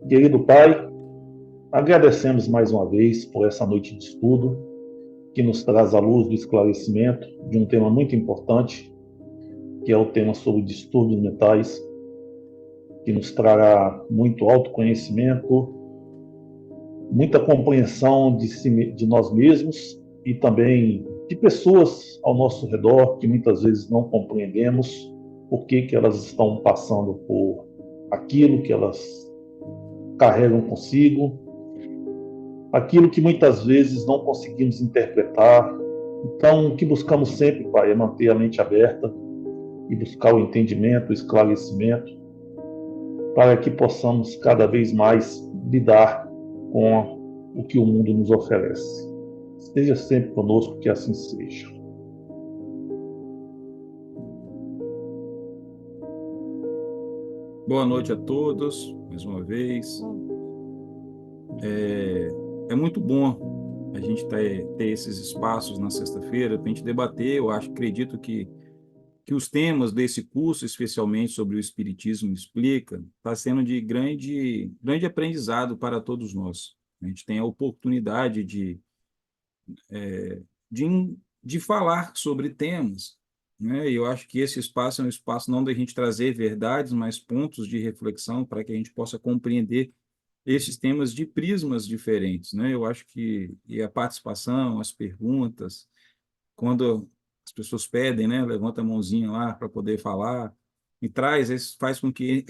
Querido Pai, agradecemos mais uma vez por essa noite de estudo que nos traz a luz do esclarecimento de um tema muito importante, que é o tema sobre distúrbios mentais, que nos trará muito autoconhecimento, muita compreensão de nós mesmos e também de pessoas ao nosso redor que muitas vezes não compreendemos por que elas estão passando por aquilo que elas carregam consigo, aquilo que muitas vezes não conseguimos interpretar. Então, o que buscamos sempre, Pai, é manter a mente aberta e buscar o entendimento, o esclarecimento, para que possamos cada vez mais lidar com o que o mundo nos oferece. Esteja sempre conosco, que assim seja. Boa noite a todos, mais uma vez. É muito bom a gente ter esses espaços na sexta-feira para a gente debater. Eu acho, acredito que os temas desse curso, especialmente sobre o Espiritismo Explica, está sendo de grande aprendizado para todos nós. A gente tem a oportunidade de, de falar sobre temas, né? E eu acho que esse espaço é um espaço não da gente trazer verdades, mas pontos de reflexão para que a gente possa compreender esses temas de prismas diferentes, né? Eu acho que e a participação, as perguntas, quando as pessoas pedem, né, levanta a mãozinha lá para poder falar e traz, isso faz com que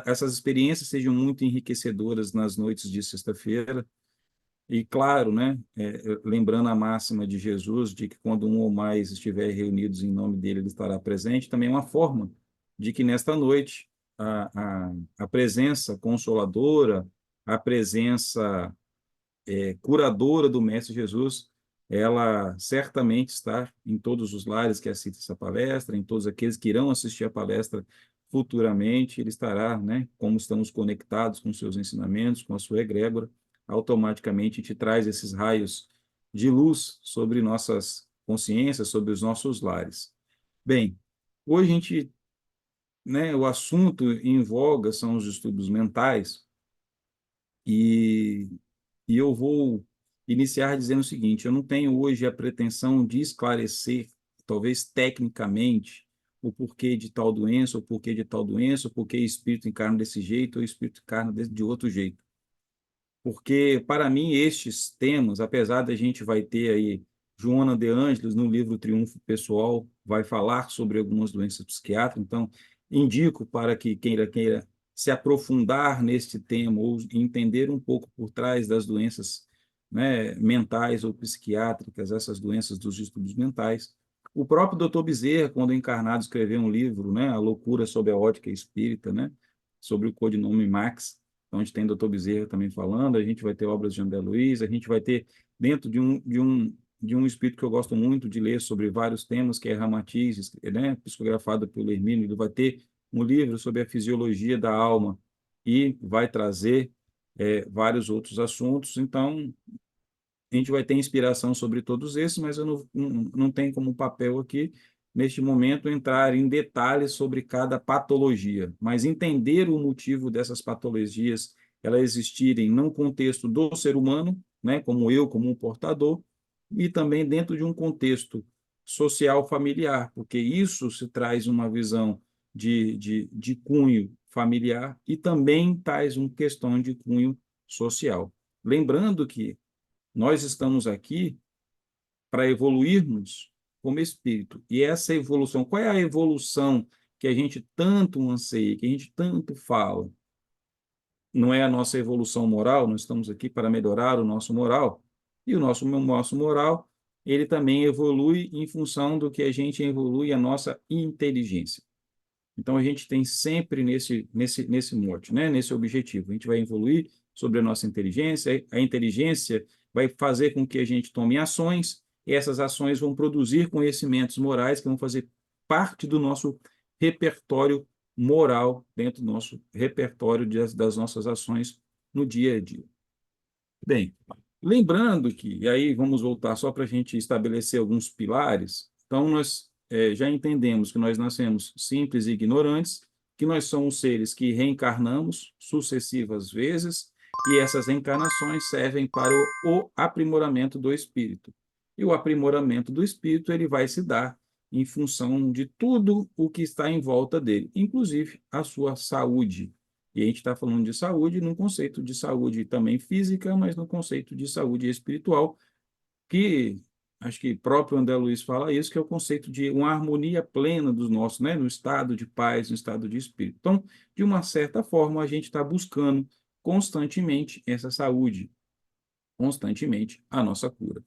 essas experiências sejam muito enriquecedoras nas noites de sexta-feira. E claro, né, lembrando a máxima de Jesus de que quando um ou mais estiver reunidos em nome dele, ele estará presente, também é uma forma de que nesta noite a presença consoladora, a presença curadora do Mestre Jesus, ela certamente está em todos os lares que assistem essa palestra, em todos aqueles que irão assistir a palestra futuramente, ele estará, né, como estamos conectados com seus ensinamentos, com a sua egrégora, automaticamente te traz esses raios de luz sobre nossas consciências, sobre os nossos lares. Bem, hoje a gente, né, o assunto em voga são os distúrbios mentais, e, e eu vou iniciar dizendo o seguinte: eu não tenho hoje a pretensão de esclarecer, talvez tecnicamente, o porquê de tal doença, o porquê de tal doença, o porquê espírito encarna desse jeito ou espírito encarna de outro jeito. Porque, para mim, estes temas, apesar da gente vai ter aí Joana de Ângeles, no livro Triunfo Pessoal, vai falar sobre algumas doenças psiquiátricas, então indico para que queira se aprofundar neste tema ou entender um pouco por trás das doenças, né, mentais ou psiquiátricas, essas doenças dos distúrbios mentais. O próprio Dr. Bezerra, quando encarnado, escreveu um livro, né, A Loucura sob a Ótica Espírita, né, sobre o codinome Max, onde tem Dr. Bezerra também falando, a gente vai ter obras de André Luiz, a gente vai ter, dentro de um espírito que eu gosto muito de ler sobre vários temas, que é Ramatiz, né, psicografado pelo Hermínio, ele vai ter um livro sobre a fisiologia da alma e vai trazer vários outros assuntos. Então, a gente vai ter inspiração sobre todos esses, mas eu não tenho como papel aqui, neste momento, entrar em detalhes sobre cada patologia, mas entender o motivo dessas patologias, elas existirem no contexto do ser humano, né, como eu, como um portador, e também dentro de um contexto social familiar, porque isso se traz uma visão de cunho familiar e também traz uma questão de cunho social. Lembrando que nós estamos aqui para evoluirmos como espírito. E essa evolução, qual é a evolução que a gente tanto anseia, que a gente tanto fala? Não é a nossa evolução moral, nós estamos aqui para melhorar o nosso moral. E o nosso moral, ele também evolui em função do que a gente evolui a nossa inteligência. Então, a gente tem sempre nesse mote, né? Nesse objetivo. A gente vai evoluir sobre a nossa inteligência, a inteligência vai fazer com que a gente tome ações, e essas ações vão produzir conhecimentos morais que vão fazer parte do nosso repertório moral, dentro do nosso repertório das nossas ações no dia a dia. Bem, lembrando que, e aí vamos voltar só para a gente estabelecer alguns pilares, então nós já entendemos que nós nascemos simples e ignorantes, que nós somos seres que reencarnamos sucessivas vezes, e essas reencarnações servem para o aprimoramento do espírito. E o aprimoramento do espírito ele vai se dar em função de tudo o que está em volta dele, inclusive a sua saúde. E a gente está falando de saúde num conceito de saúde também física, mas no conceito de saúde espiritual, que acho que próprio André Luiz fala isso, que é o conceito de uma harmonia plena dos nossos, né, no estado de paz, no estado de espírito. Então, de uma certa forma, a gente está buscando constantemente essa saúde, constantemente a nossa cura.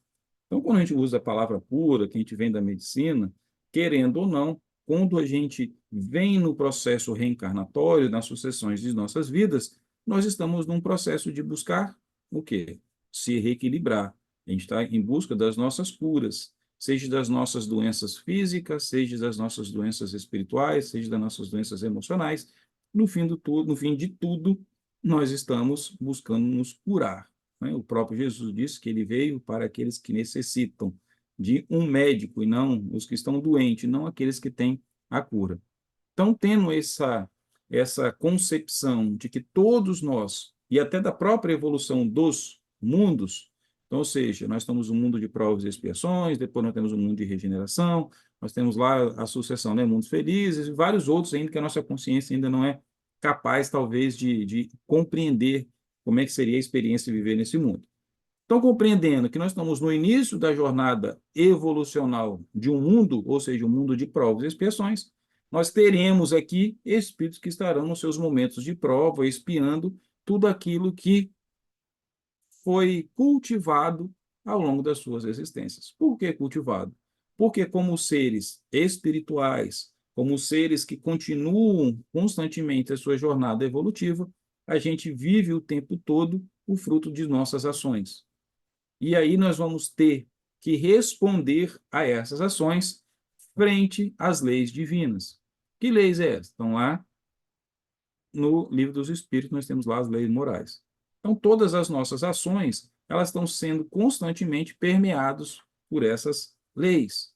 Então, quando a gente usa a palavra cura, que a gente vem da medicina, querendo ou não, quando a gente vem no processo reencarnatório, nas sucessões de nossas vidas, nós estamos num processo de buscar o quê? Se reequilibrar. A gente está em busca das nossas curas, seja das nossas doenças físicas, seja das nossas doenças espirituais, seja das nossas doenças emocionais. No fim do tudo, no fim de tudo, nós estamos buscando nos curar, né? O próprio Jesus disse que ele veio para aqueles que necessitam de um médico e não os que estão doentes, não aqueles que têm a cura. Então, tendo essa concepção de que todos nós, e até da própria evolução dos mundos, então, ou seja, nós estamos no mundo de provas e expiações, depois nós temos o mundo de regeneração, nós temos lá a sucessão, né, mundos felizes, e vários outros ainda que a nossa consciência ainda não é capaz, talvez, de compreender como é que seria a experiência de viver nesse mundo. Então, compreendendo que nós estamos no início da jornada evolucional de um mundo, ou seja, um mundo de provas e expiações, nós teremos aqui espíritos que estarão nos seus momentos de prova, expiando tudo aquilo que foi cultivado ao longo das suas existências. Por que cultivado? Porque, como seres espirituais, como seres que continuam constantemente a sua jornada evolutiva, a gente vive o tempo todo o fruto de nossas ações. E aí nós vamos ter que responder a essas ações frente às leis divinas. Que leis é essa? Estão lá no Livro dos Espíritos, nós temos lá as leis morais. Então, todas as nossas ações, elas estão sendo constantemente permeadas por essas leis.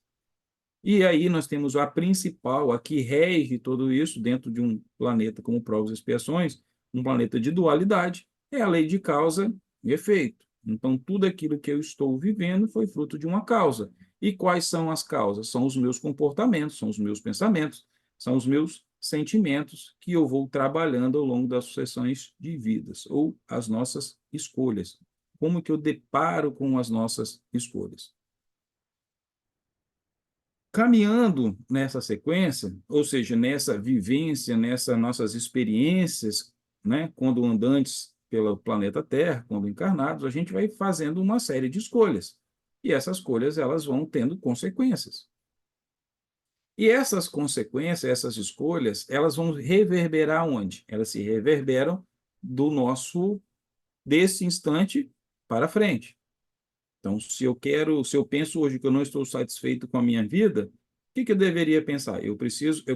E aí nós temos a principal, a que rege tudo isso dentro de um planeta como provas e expiações, um planeta de dualidade, é a lei de causa e efeito. Então, tudo aquilo que eu estou vivendo foi fruto de uma causa. E quais são as causas? São os meus comportamentos, são os meus pensamentos, são os meus sentimentos que eu vou trabalhando ao longo das sucessões de vidas, ou as nossas escolhas. Como que eu deparo com as nossas escolhas? Caminhando nessa sequência, ou seja, nessa vivência, nessas nossas experiências, né, quando andantes pelo planeta Terra, quando encarnados, a gente vai fazendo uma série de escolhas. E essas escolhas elas vão tendo consequências. E essas consequências, essas escolhas, elas vão reverberar onde? Elas se reverberam do nosso desse instante para frente. Então, se eu penso hoje que eu não estou satisfeito com a minha vida, o que que eu deveria pensar? Eu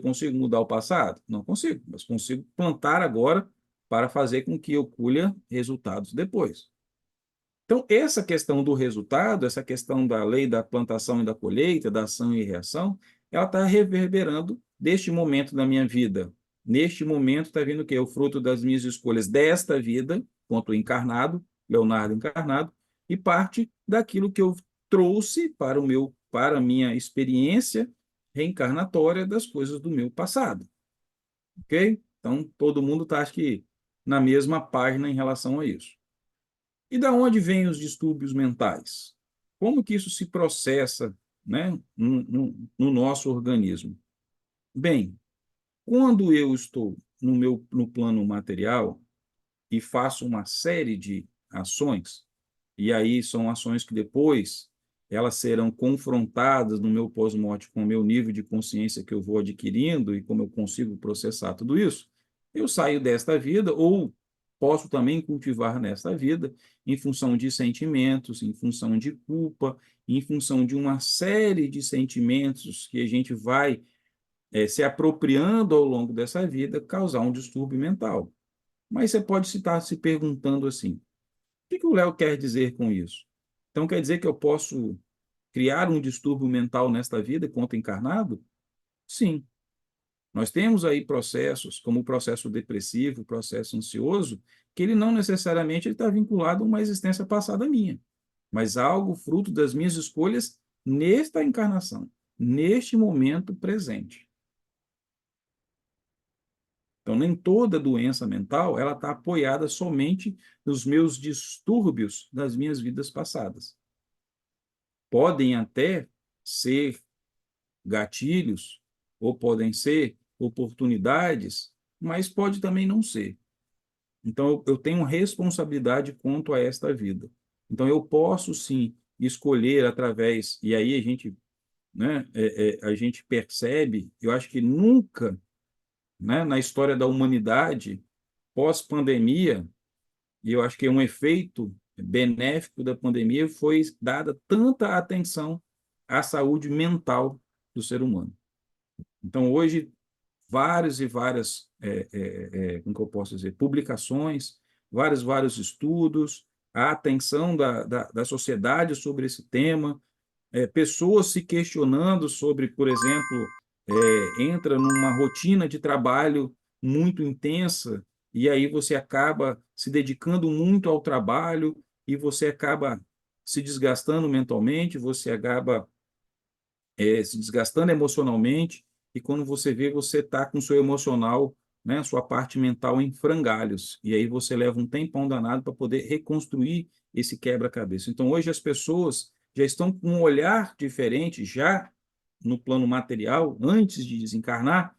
consigo mudar o passado? Não consigo, mas consigo plantar agora para fazer com que eu colha resultados depois. Então, essa questão do resultado, essa questão da lei da plantação e da colheita, da ação e reação, ela está reverberando deste momento da minha vida. Neste momento está vindo o quê? O fruto das minhas escolhas desta vida, quanto encarnado, Leonardo encarnado, e parte daquilo que eu trouxe para a minha experiência reencarnatória das coisas do meu passado. Ok? Então, todo mundo está, acho que, na mesma página em relação a isso. E da onde vêm os distúrbios mentais? Como que isso se processa, né, no nosso organismo? Bem, quando eu estou no plano material e faço uma série de ações, e aí são ações que depois elas serão confrontadas no meu pós-morte com o meu nível de consciência que eu vou adquirindo e como eu consigo processar tudo isso, eu saio desta vida ou posso também cultivar nesta vida em função de sentimentos, em função de culpa, em função de uma série de sentimentos que a gente vai se apropriando ao longo dessa vida, causar um distúrbio mental. Mas você pode estar se perguntando assim, o que o Léo quer dizer com isso? Então, quer dizer que eu posso criar um distúrbio mental nesta vida enquanto encarnado? Sim. Nós temos aí processos, como o processo depressivo, o processo ansioso, que ele não necessariamente está vinculado a uma existência passada minha, mas algo fruto das minhas escolhas nesta encarnação, neste momento presente. Então, nem toda doença mental ela está apoiada somente nos meus distúrbios das minhas vidas passadas. Podem até ser gatilhos, ou podem ser oportunidades, mas pode também não ser. Então, eu tenho responsabilidade quanto a esta vida. Então, eu posso, sim, escolher através, e aí a gente, né, a gente percebe, eu acho que nunca, né, na história da humanidade, pós-pandemia, e eu acho que um efeito benéfico da pandemia foi dada tanta atenção à saúde mental do ser humano. Então, hoje, várias e várias, como que eu posso dizer, publicações, vários estudos, a atenção da sociedade sobre esse tema, pessoas se questionando sobre, por exemplo, entra numa rotina de trabalho muito intensa, e aí você acaba se dedicando muito ao trabalho, e você acaba se desgastando mentalmente, você acaba se desgastando emocionalmente, e quando você vê, você está com o seu emocional, né, sua parte mental em frangalhos, e aí você leva um tempão danado para poder reconstruir esse quebra-cabeça. Então, hoje as pessoas já estão com um olhar diferente, já no plano material, antes de desencarnar,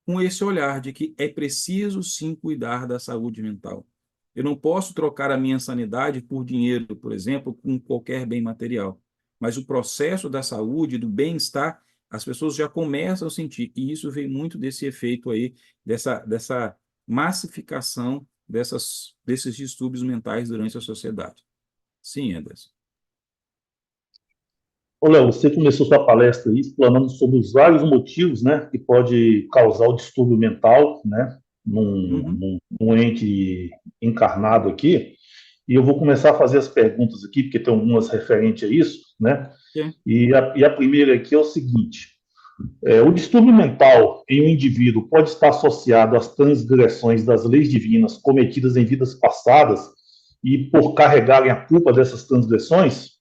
com esse olhar de que é preciso sim cuidar da saúde mental. Eu não posso trocar a minha sanidade por dinheiro, por exemplo, com qualquer bem material. Mas o processo da saúde, do bem-estar, as pessoas já começam a sentir. E isso vem muito desse efeito aí, dessa massificação desses distúrbios mentais durante a sociedade. Sim, Anderson. Ô, Léo, você começou sua palestra aí explanando sobre os vários motivos, né, que pode causar o distúrbio mental, né, Uhum. num ente encarnado aqui. E eu vou começar a fazer as perguntas aqui, porque tem algumas referentes a isso, né? É. E a primeira aqui é o seguinte: o distúrbio mental em um indivíduo pode estar associado às transgressões das leis divinas cometidas em vidas passadas e por carregarem a culpa dessas transgressões?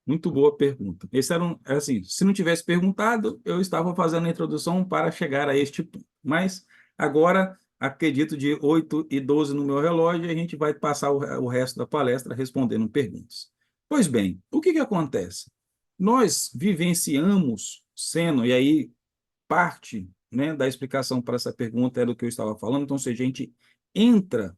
Muito boa pergunta. Esse era assim, se não tivesse perguntado, eu estava fazendo a introdução para chegar a este ponto. Mas agora, acredito de 8h12 no meu relógio, e a gente vai passar o resto da palestra respondendo perguntas. Pois bem, o que acontece? Nós vivenciamos sendo, e aí parte, né, da explicação para essa pergunta era o que eu estava falando, então, ou seja, a gente entra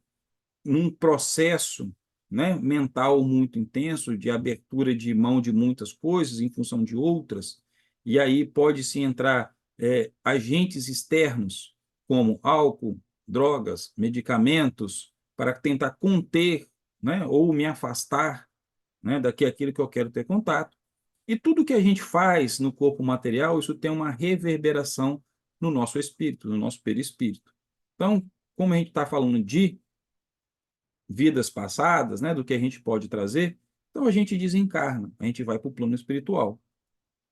num processo, né, mental muito intenso, de abertura de mão de muitas coisas em função de outras, e aí pode-se entrar agentes externos, como álcool, drogas, medicamentos, para tentar conter, né, ou me afastar, né, daquilo que eu quero ter contato. E tudo que a gente faz no corpo material, isso tem uma reverberação no nosso espírito, no nosso perispírito. Então, como a gente está falando de vidas passadas, né, do que a gente pode trazer, então a gente desencarna, a gente vai para o plano espiritual.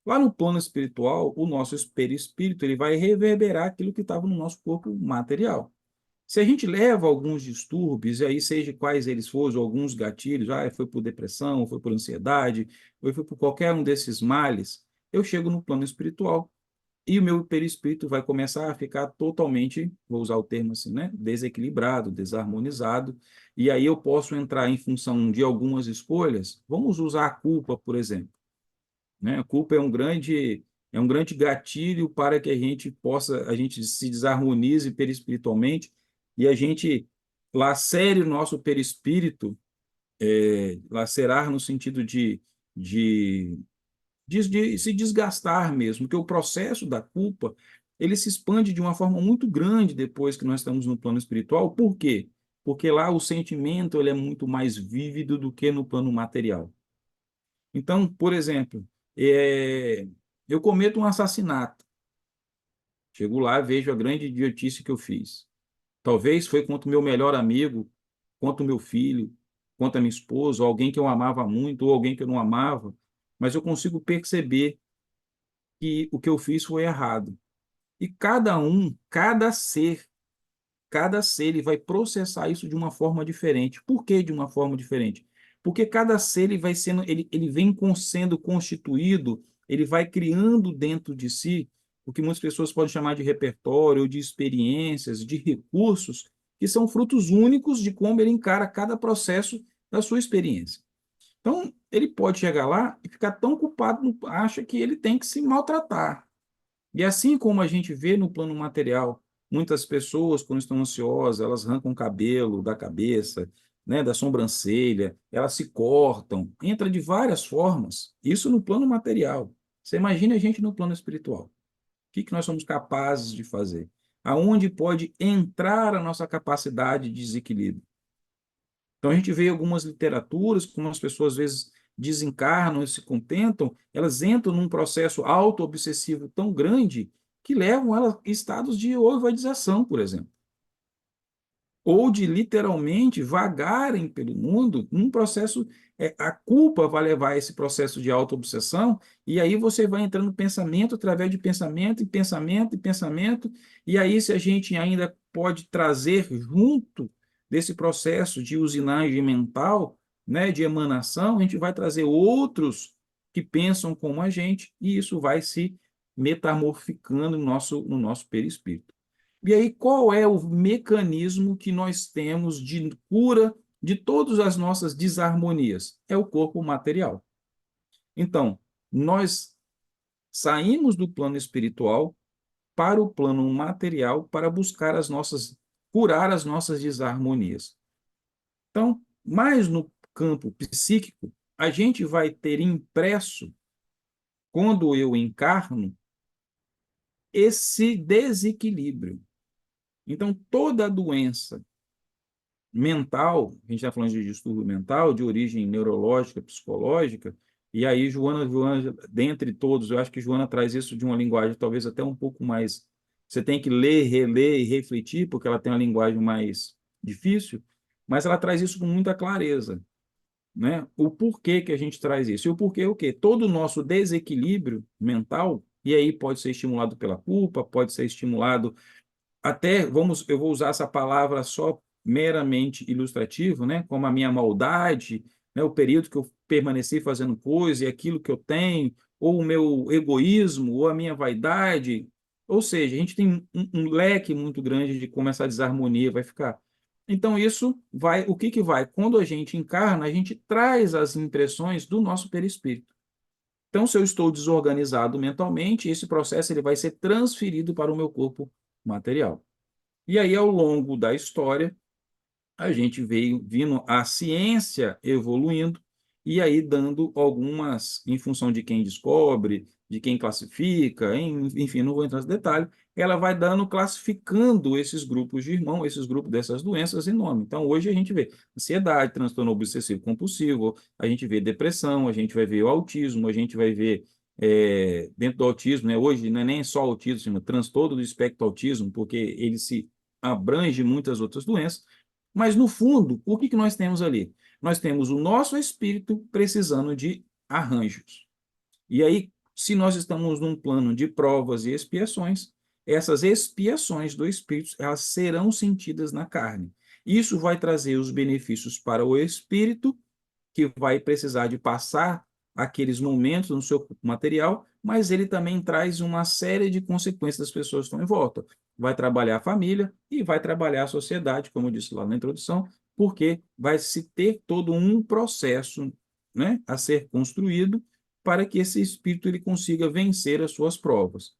Lá no plano espiritual, o nosso perispírito ele vai reverberar aquilo que estava no nosso corpo material. Se a gente leva alguns distúrbios, e aí seja quais eles forem, alguns gatilhos, foi por depressão, foi por ansiedade, ou foi por qualquer um desses males, eu chego no plano espiritual e o meu perispírito vai começar a ficar totalmente, vou usar o termo assim, né, desequilibrado, desarmonizado, e aí eu posso entrar em função de algumas escolhas. Vamos usar a culpa, por exemplo, né? A culpa é um grande gatilho para que a gente se desarmonize perispiritualmente e a gente lacere o nosso perispírito, lacerar no sentido de se desgastar mesmo, porque o processo da culpa ele se expande de uma forma muito grande depois que nós estamos no plano espiritual. Por quê? Porque lá o sentimento ele é muito mais vívido do que no plano material. Então, por exemplo, é, eu cometo um assassinato, chego lá, vejo a grande idiotice que eu fiz. Talvez foi contra o meu melhor amigo, contra o meu filho, contra a minha esposa, ou alguém que eu amava muito, ou alguém que eu não amava, mas eu consigo perceber que o que eu fiz foi errado. E cada ser, ele vai processar isso de uma forma diferente. Por que de uma forma diferente? Porque cada ser ele vem sendo constituído, ele vai criando dentro de si o que muitas pessoas podem chamar de repertório, de experiências, de recursos, que são frutos únicos de como ele encara cada processo da sua experiência. Então, ele pode chegar lá e ficar tão culpado, acha que ele tem que se maltratar. E assim como a gente vê no plano material, muitas pessoas, quando estão ansiosas, elas arrancam o cabelo da cabeça, né, da sobrancelha, elas se cortam, entra de várias formas. Isso no plano material. Você imagina a gente no plano espiritual. O que nós somos capazes de fazer? Aonde pode entrar a nossa capacidade de desequilíbrio? Então, a gente vê algumas literaturas, como as pessoas às vezes desencarnam e se contentam, elas entram num processo auto-obsessivo tão grande que levam elas a estados de ovadização, por exemplo. Ou de literalmente vagarem pelo mundo num processo. A culpa vai levar a esse processo de auto-obsessão, e aí você vai entrando no pensamento através de pensamento, e pensamento, e pensamento, e aí, se a gente ainda pode trazer junto desse processo de usinagem mental, né, de emanação, a gente vai trazer outros que pensam como a gente, e isso vai se metamorficando no nosso perispírito. E aí, qual é o mecanismo que nós temos de cura de todas as nossas desarmonias? É o corpo material. Então, nós saímos do plano espiritual para o plano material para buscar curar as nossas desarmonias. Então, mais no campo psíquico, a gente vai ter impresso, quando eu encarno, esse desequilíbrio. Então, toda doença mental, a gente está falando de distúrbio mental, de origem neurológica, psicológica, e aí Joana, dentre todos, eu acho que Joana traz isso de uma linguagem talvez até um pouco mais. Você tem que ler, reler e refletir, porque ela tem uma linguagem mais difícil, mas ela traz isso com muita clareza, né? O porquê que a gente traz isso. E o porquê o quê? Todo o nosso desequilíbrio mental, e aí pode ser estimulado pela culpa, pode ser estimulado até, eu vou usar essa palavra só meramente ilustrativo, né? Como a minha maldade, né? O período que eu permaneci fazendo coisa e aquilo que eu tenho, ou o meu egoísmo, ou a minha vaidade. Ou seja, a gente tem um leque muito grande de como essa desarmonia vai ficar. Então, isso vai, o que que vai? Quando a gente encarna, a gente traz as impressões do nosso perispírito. Então, se eu estou desorganizado mentalmente, esse processo ele vai ser transferido para o meu corpo material. E aí, ao longo da história, a gente veio vindo a ciência evoluindo e aí dando algumas, em função de quem descobre, de quem classifica, enfim, não vou entrar nesse detalhe, ela vai dando, classificando esses grupos de irmão, esses grupos dessas doenças em nome. Então, hoje a gente vê ansiedade, transtorno obsessivo compulsivo, a gente vê depressão, a gente vai ver o autismo, a gente vai ver dentro do autismo, né? Hoje não é nem só autismo, transtorno do espectro autismo, porque ele se abrange muitas outras doenças, mas, no fundo, o que nós temos ali? Nós temos o nosso espírito precisando de arranjos. E aí, se nós estamos num plano de provas e expiações, essas expiações do espírito, elas serão sentidas na carne. Isso vai trazer os benefícios para o espírito, que vai precisar de passar aqueles momentos no seu material, mas ele também traz uma série de consequências das pessoas que estão em volta. Vai trabalhar a família e vai trabalhar a sociedade, como eu disse lá na introdução, porque vai se ter todo um processo, né, a ser construído para que esse espírito ele consiga vencer as suas provas.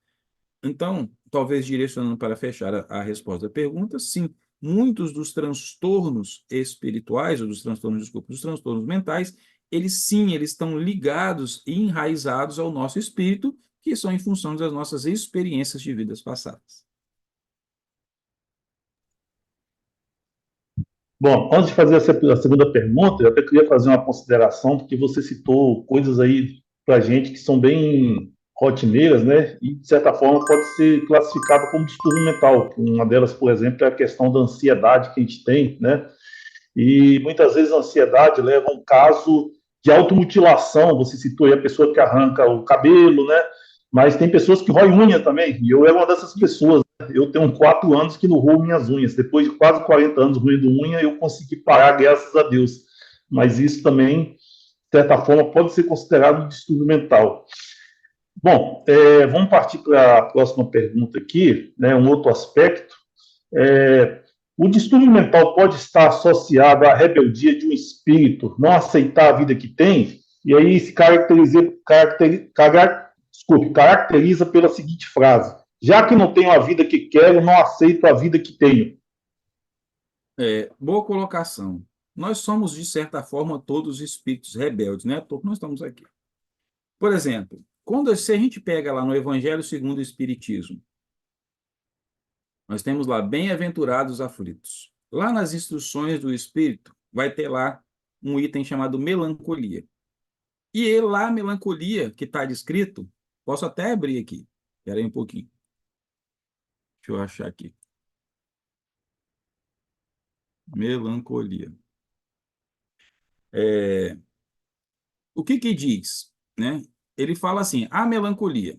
Então, talvez direcionando para fechar a resposta da pergunta, sim, muitos dos transtornos espirituais, ou dos transtornos, desculpa, dos transtornos mentais, eles sim, eles estão ligados e enraizados ao nosso espírito, que são em função das nossas experiências de vidas passadas. Bom, antes de fazer a segunda pergunta, eu até queria fazer uma consideração, porque você citou coisas aí para a gente que são bem rotineiras, né? E, de certa forma, pode ser classificado como distúrbio mental. Uma delas, por exemplo, é a questão da ansiedade que a gente tem, né? E muitas vezes a ansiedade leva a um caso de automutilação. Você citou aí a pessoa que arranca o cabelo, né? Mas tem pessoas que roem unha também, e eu era uma dessas pessoas. Eu tenho 4 anos que não roo minhas unhas. Depois de quase 40 anos roendo unha, eu consegui parar, graças a Deus. Mas isso também, de certa forma, pode ser considerado um distúrbio mental. Bom, vamos partir para a próxima pergunta aqui, né, um outro aspecto. É, o distúrbio mental pode estar associado à rebeldia de um espírito, não aceitar a vida que tem, e aí se caracteriza pela seguinte frase: já que não tenho a vida que quero, não aceito a vida que tenho. Boa colocação. Nós somos, de certa forma, todos espíritos rebeldes, né? Todos nós estamos aqui. Por exemplo, se a gente pega lá no Evangelho segundo o Espiritismo, nós temos lá, bem-aventurados aflitos. Lá nas instruções do Espírito, vai ter lá um item chamado melancolia. E lá, a melancolia, que está descrito, posso até abrir aqui. Espera aí um pouquinho. Deixa eu achar aqui. Melancolia. O que diz, né? Ele fala assim: a melancolia.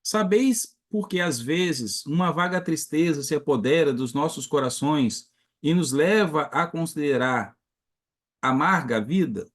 Sabeis porque às vezes uma vaga tristeza se apodera dos nossos corações e nos leva a considerar amarga a vida?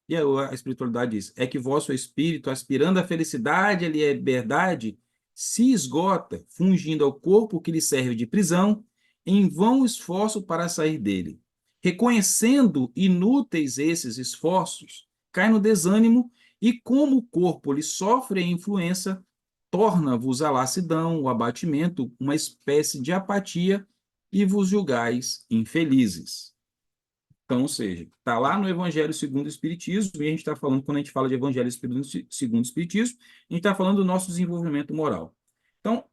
E a espiritualidade diz: é que vosso espírito, aspirando à felicidade e à liberdade, se esgota, fungindo ao corpo que lhe serve de prisão, em vão esforço para sair dele. Reconhecendo inúteis esses esforços, cai no desânimo e, como o corpo lhe sofre a influência, torna-vos a lassidão, o abatimento, uma espécie de apatia e vos julgais infelizes. Então, ou seja, está lá no Evangelho segundo o Espiritismo, e a gente está falando, quando a gente fala de Evangelho segundo o Espiritismo, a gente está falando do nosso desenvolvimento moral. Então,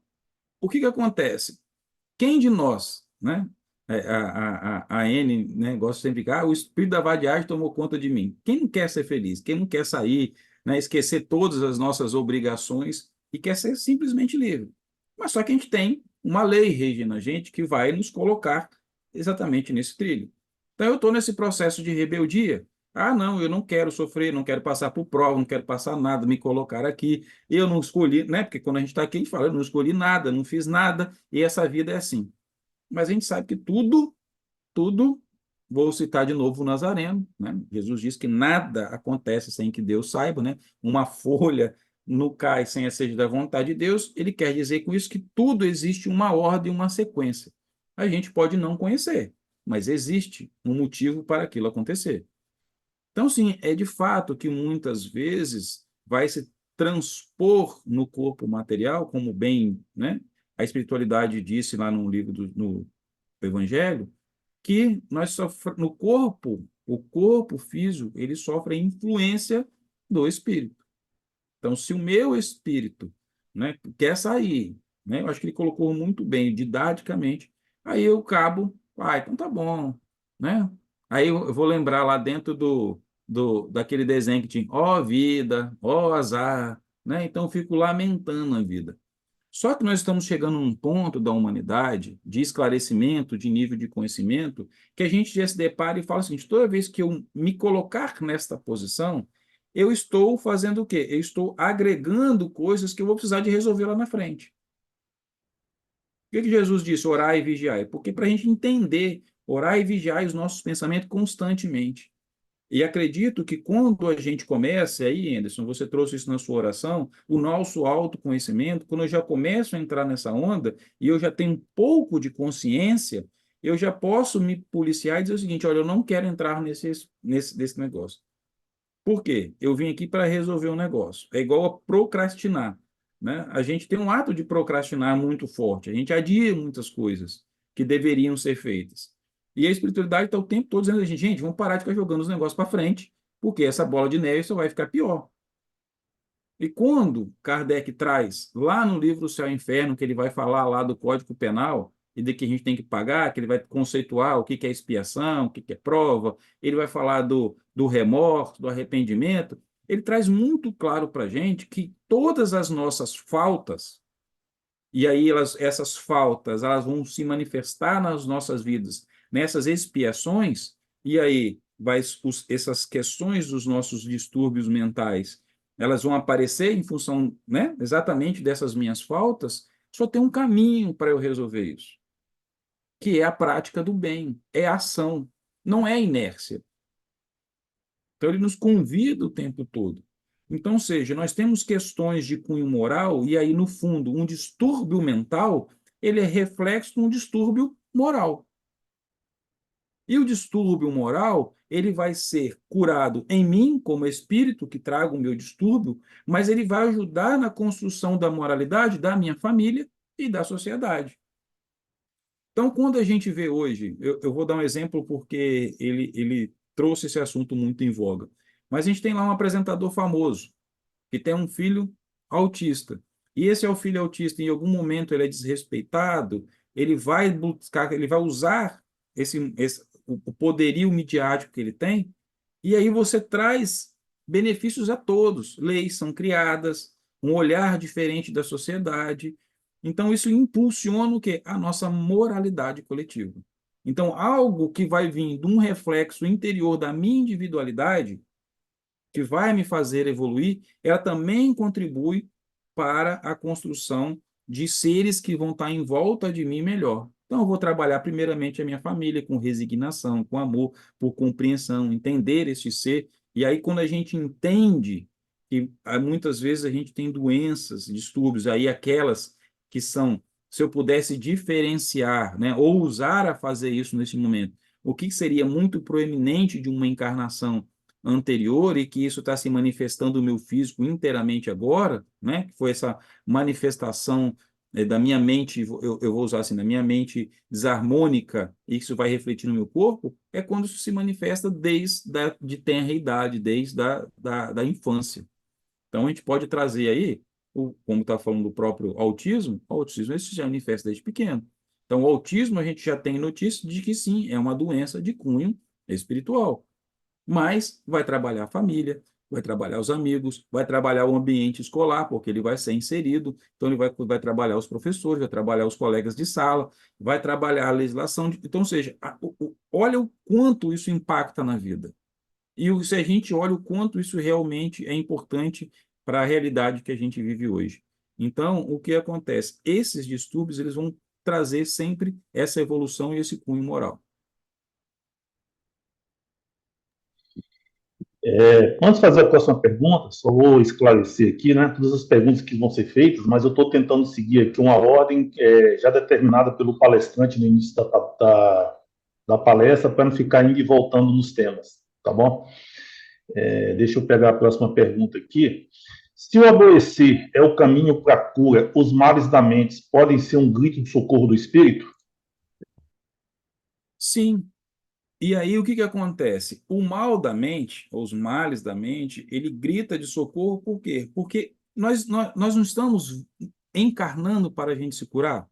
o que acontece? Quem de nós, né? A N, né, gosta sempre de o espírito da vadiagem tomou conta de mim. Quem não quer ser feliz? Quem não quer sair, né, esquecer todas as nossas obrigações e quer ser simplesmente livre? Mas só que a gente tem uma lei regendo a gente que vai nos colocar exatamente nesse trilho. Então, eu estou nesse processo de rebeldia. Ah, não, eu não quero sofrer, não quero passar por prova, não quero passar nada, me colocar aqui. Eu não escolhi, né? Porque quando a gente está aqui, a gente fala, eu não escolhi nada, não fiz nada, e essa vida é assim. Mas a gente sabe que tudo, vou citar de novo o Nazareno, né? Jesus diz que nada acontece sem que Deus saiba, né? Uma folha não cai sem a seja da vontade de Deus. Ele quer dizer com isso que tudo existe uma ordem, uma sequência. A gente pode não conhecer, mas existe um motivo para aquilo acontecer. Então, sim, é de fato que muitas vezes vai se transpor no corpo material, como bem, né, a espiritualidade disse lá no livro no Evangelho, que no corpo, o corpo físico, ele sofre a influência do espírito. Então, se o meu espírito, né, quer sair, né, eu acho que ele colocou muito bem, didaticamente, aí eu cabo, então tá bom, né? Aí eu vou lembrar lá dentro daquele desenho que tinha, ó vida, ó azar, né? Então eu fico lamentando a vida. Só que nós estamos chegando num ponto da humanidade de esclarecimento, de nível de conhecimento, que a gente já se depara e fala o seguinte: toda vez que eu me colocar nesta posição, eu estou fazendo o quê? Eu estou agregando coisas que eu vou precisar de resolver lá na frente. Por que Jesus disse orar e vigiar? Porque para a gente entender, orar e vigiar os nossos pensamentos constantemente. E acredito que quando a gente começa, aí, Anderson, você trouxe isso na sua oração, o nosso autoconhecimento, quando eu já começo a entrar nessa onda e eu já tenho um pouco de consciência, eu já posso me policiar e dizer o seguinte: olha, eu não quero entrar nesse negócio. Por quê? Eu vim aqui para resolver um negócio. É igual a procrastinar, né? A gente tem um ato de procrastinar muito forte. A gente adia muitas coisas que deveriam ser feitas. E a espiritualidade está o tempo todo dizendo a gente, vamos parar de ficar jogando os negócios para frente, porque essa bola de neve só vai ficar pior. E quando Kardec traz lá no livro O Céu e o Inferno, que ele vai falar lá do Código Penal e de que a gente tem que pagar, que ele vai conceituar o que é expiação, o que é prova, ele vai falar do remorso, do arrependimento, ele traz muito claro para a gente que todas as nossas faltas, e aí essas faltas elas vão se manifestar nas nossas vidas, nessas expiações, e aí essas questões dos nossos distúrbios mentais elas vão aparecer em função, né, exatamente dessas minhas faltas, só tem um caminho para eu resolver isso, que é a prática do bem, é a ação, não é inércia. Então, ele nos convida o tempo todo. Então, ou seja, nós temos questões de cunho moral, e aí, no fundo, um distúrbio mental, ele é reflexo de um distúrbio moral. E o distúrbio moral, ele vai ser curado em mim, como espírito que traga o meu distúrbio, mas ele vai ajudar na construção da moralidade da minha família e da sociedade. Então, quando a gente vê hoje, eu vou dar um exemplo porque ele trouxe esse assunto muito em voga, mas a gente tem lá um apresentador famoso, que tem um filho autista. E esse é o filho autista, em algum momento ele é desrespeitado, ele vai buscar, ele vai usar o poderio midiático que ele tem, e aí você traz benefícios a todos. Leis são criadas, um olhar diferente da sociedade. Então, isso impulsiona o quê? A nossa moralidade coletiva. Então, algo que vai vir de um reflexo interior da minha individualidade, que vai me fazer evoluir, ela também contribui para a construção de seres que vão estar em volta de mim melhor. Então, eu vou trabalhar primeiramente a minha família com resignação, com amor, por compreensão, entender este ser. E aí, quando a gente entende que muitas vezes a gente tem doenças, distúrbios, aí aquelas que são, se eu pudesse diferenciar, né, ou usar a fazer isso nesse momento, o que seria muito proeminente de uma encarnação anterior e que isso está se manifestando no meu físico inteiramente agora, né? Que foi essa manifestação da minha mente, eu vou usar assim, da minha mente desarmônica, e isso vai refletir no meu corpo, é quando isso se manifesta desde de tenra idade, desde da infância. Então, a gente pode trazer aí, como está falando do próprio autismo, o autismo esse já manifesta desde pequeno. Então, o autismo, a gente já tem notícia de que sim, é uma doença de cunho espiritual, mas vai trabalhar a família, vai trabalhar os amigos, vai trabalhar o ambiente escolar, porque ele vai ser inserido, então ele vai trabalhar os professores, vai trabalhar os colegas de sala, vai trabalhar a legislação. Então, ou seja, olha o quanto isso impacta na vida. E se a gente olha o quanto isso realmente é importante para a realidade que a gente vive hoje. Então, o que acontece? Esses distúrbios eles vão trazer sempre essa evolução e esse cunho moral. Antes de fazer a próxima pergunta, só vou esclarecer aqui, né, todas as perguntas que vão ser feitas, mas eu estou tentando seguir aqui uma ordem já determinada pelo palestrante no início da palestra, para não ficar indo e voltando nos temas, tá bom? Deixa eu pegar a próxima pergunta aqui. Se o adoecer é o caminho para a cura, os males da mente podem ser um grito de socorro do espírito? Sim. E aí o que que acontece? O mal da mente, ou os males da mente, ele grita de socorro por quê? Porque nós não estamos encarnando para a gente se curar.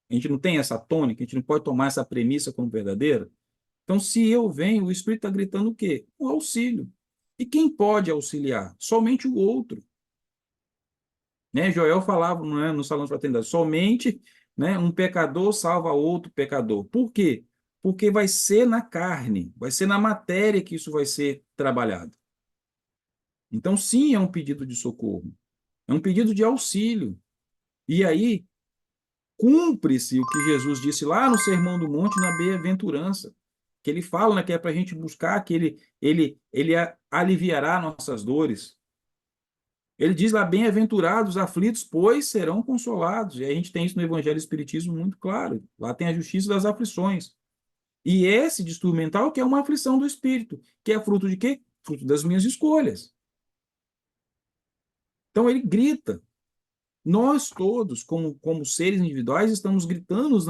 A gente não tem essa tônica, a gente não pode tomar essa premissa como verdadeira. Então, se eu venho, o Espírito está gritando o quê? O auxílio. E quem pode auxiliar? Somente o outro. Né? Joel falava, não é, no salão de fraternidade, somente, né, um pecador salva outro pecador. Por quê? Porque vai ser na carne, vai ser na matéria que isso vai ser trabalhado. Então, sim, é um pedido de socorro, é um pedido de auxílio. E aí, cumpre-se o que Jesus disse lá no Sermão do Monte, na bem-aventurança, que ele fala, né, que é para a gente buscar que ele aliviará nossas dores. Ele diz lá, bem-aventurados os aflitos, pois serão consolados. E a gente tem isso no Evangelho do Espiritismo muito claro. Lá tem a justiça das aflições. E esse distúrbio mental que é uma aflição do espírito, que é fruto de quê? Fruto das minhas escolhas. Então ele grita. Nós todos, como seres individuais, estamos gritando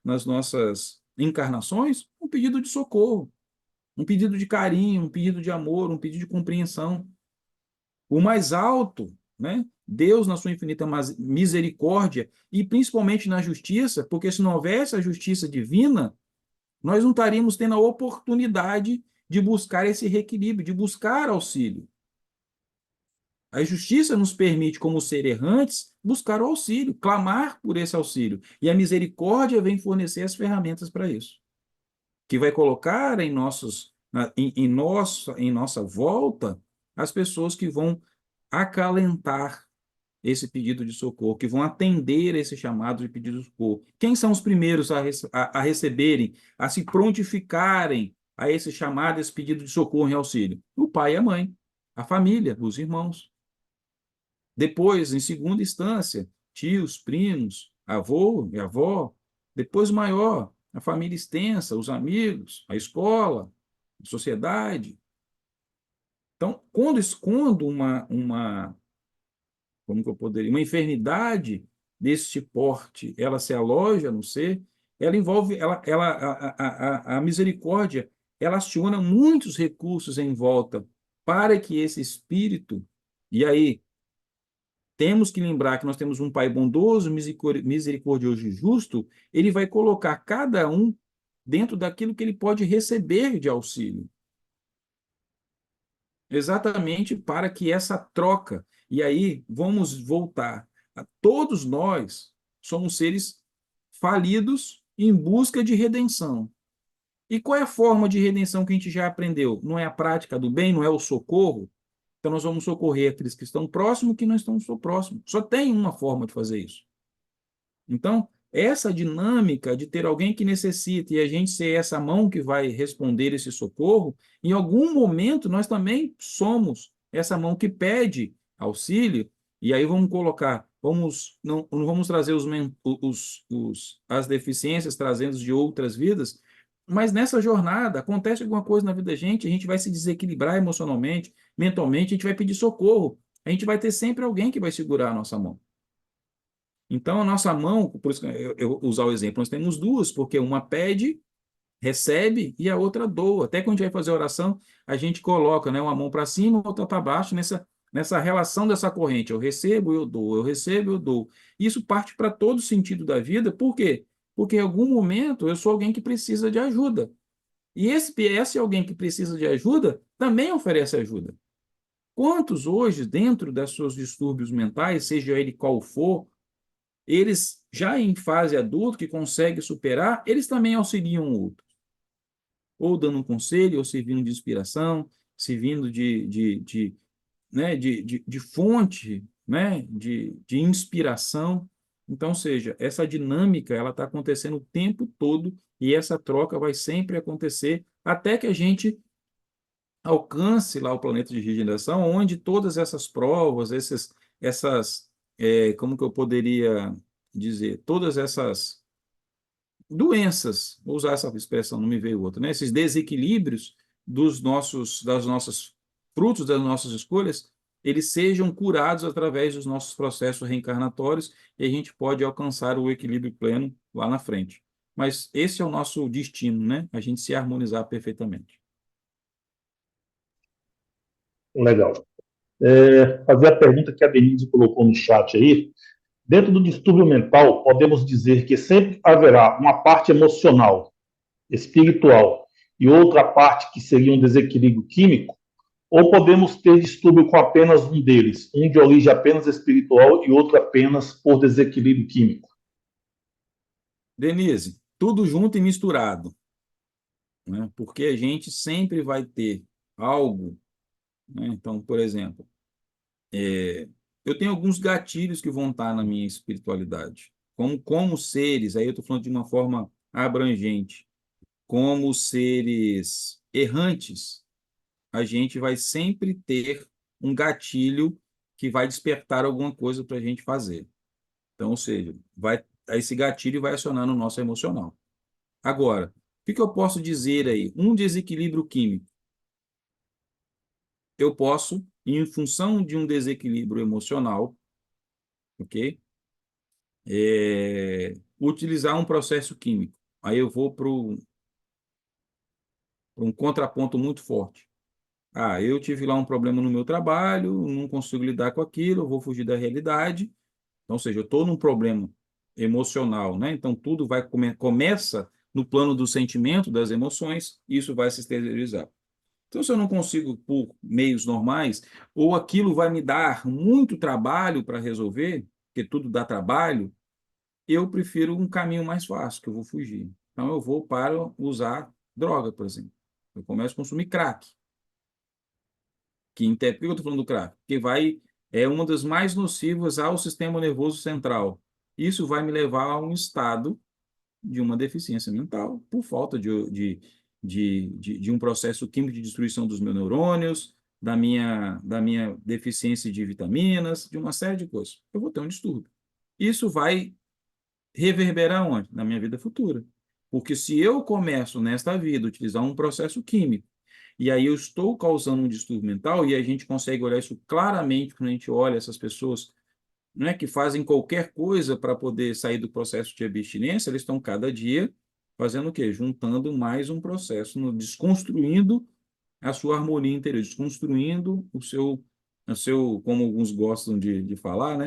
nas nossas encarnações um pedido de socorro, um pedido de carinho, um pedido de amor, um pedido de compreensão. O mais alto, né? Deus, na sua infinita misericórdia, e principalmente na justiça, porque se não houvesse a justiça divina, nós não estaríamos tendo a oportunidade de buscar esse reequilíbrio, de buscar auxílio. A justiça nos permite, como ser errantes, buscar o auxílio, clamar por esse auxílio. E a misericórdia vem fornecer as ferramentas para isso, que vai colocar em nossa volta as pessoas que vão acalentar esse pedido de socorro, que vão atender esse chamado de pedido de socorro. Quem são os primeiros a receberem, a se prontificarem a esse chamado, esse pedido de socorro e auxílio? O pai e a mãe, a família, os irmãos. Depois, em segunda instância, tios, primos, avô e avó. Depois, maior, a família extensa, os amigos, a escola, a sociedade. Então, quando como que eu poderia, uma enfermidade desse porte, ela se aloja no ser, ela envolve, a misericórdia, ela aciona muitos recursos em volta para que esse espírito, e aí temos que lembrar que nós temos um Pai bondoso, misericordioso e justo, ele vai colocar cada um dentro daquilo que ele pode receber de auxílio. Exatamente para que essa troca, e aí vamos voltar, todos nós somos seres falidos em busca de redenção. E qual é a forma de redenção que a gente já aprendeu? Não é a prática do bem, não é o socorro? Então nós vamos socorrer aqueles que estão próximos que não estão próximos. Só tem uma forma de fazer isso. Então, essa dinâmica de ter alguém que necessita e a gente ser essa mão que vai responder esse socorro, em algum momento nós também somos essa mão que pede auxílio, e aí vamos colocar, não vamos trazer as deficiências trazendo de outras vidas, mas nessa jornada acontece alguma coisa na vida da gente, a gente vai se desequilibrar emocionalmente, mentalmente, a gente vai pedir socorro, a gente vai ter sempre alguém que vai segurar a nossa mão. Então, a nossa mão, por isso que eu usar o exemplo, nós temos duas, porque uma pede, recebe, e a outra doa. Até quando a gente vai fazer a oração, a gente coloca, né, uma mão para cima, outra para baixo, nessa relação dessa corrente. Eu recebo, eu dou, eu recebo, eu dou. Isso parte para todo sentido da vida, por quê? Porque em algum momento eu sou alguém que precisa de ajuda. E esse alguém que precisa de ajuda também oferece ajuda. Quantos hoje, dentro dos seus distúrbios mentais, seja ele qual for, eles já em fase adulta, que conseguem superar, eles também auxiliam o outro. Ou dando um conselho, ou servindo de inspiração, servindo de fonte, né, de inspiração. Então, ou seja, essa dinâmica ela está acontecendo o tempo todo e essa troca vai sempre acontecer até que a gente alcance lá o planeta de regeneração, onde todas essas provas, como que eu poderia dizer, todas essas doenças, vou usar essa expressão, não me veio outra, né? Esses desequilíbrios das nossas frutos das nossas escolhas, eles sejam curados através dos nossos processos reencarnatórios e a gente pode alcançar o equilíbrio pleno lá na frente. Mas esse é o nosso destino, né? A gente se harmonizar perfeitamente. Legal. Fazer a pergunta que a Denise colocou no chat aí. Dentro do distúrbio mental, podemos dizer que sempre haverá uma parte emocional, espiritual e outra parte que seria um desequilíbrio químico? Ou podemos ter distúrbio com apenas um deles, um de origem apenas espiritual e outro apenas por desequilíbrio químico? Denise, tudo junto e misturado, né? Porque a gente sempre vai ter algo, né? Então, por exemplo, eu tenho alguns gatilhos que vão estar na minha espiritualidade. Como seres, aí eu estou falando de uma forma abrangente, como seres errantes, a gente vai sempre ter um gatilho que vai despertar alguma coisa para a gente fazer. Então, ou seja, esse gatilho vai acionar no nosso emocional. Agora, o que eu posso dizer aí? Um desequilíbrio químico. Eu posso, em função de um desequilíbrio emocional, ok? Utilizar um processo químico. Aí eu vou para um contraponto muito forte. Ah, eu tive lá um problema no meu trabalho, não consigo lidar com aquilo, eu vou fugir da realidade. Então, ou seja, eu estou num problema emocional, né? Então, tudo começa no plano do sentimento, das emoções, e isso vai se exteriorizar. Então, se eu não consigo por meios normais, ou aquilo vai me dar muito trabalho para resolver, porque tudo dá trabalho, eu prefiro um caminho mais fácil, que eu vou fugir. Então, eu vou para usar droga, por exemplo. Eu começo a consumir crack. Por que eu estou falando do crack? Porque vai é uma das mais nocivas ao sistema nervoso central. Isso vai me levar a um estado de uma deficiência mental por falta de um processo químico de destruição dos meus neurônios, da minha deficiência de vitaminas, de uma série de coisas. Eu vou ter um distúrbio. Isso vai reverberar onde? Na minha vida futura. Porque se eu começo nesta vida a utilizar um processo químico, e aí eu estou causando um distúrbio mental, e a gente consegue olhar isso claramente quando a gente olha essas pessoas, né, que fazem qualquer coisa para poder sair do processo de abstinência, eles estão cada dia fazendo o quê? Juntando mais um processo, desconstruindo a sua harmonia interior, desconstruindo o seu, como alguns gostam de falar,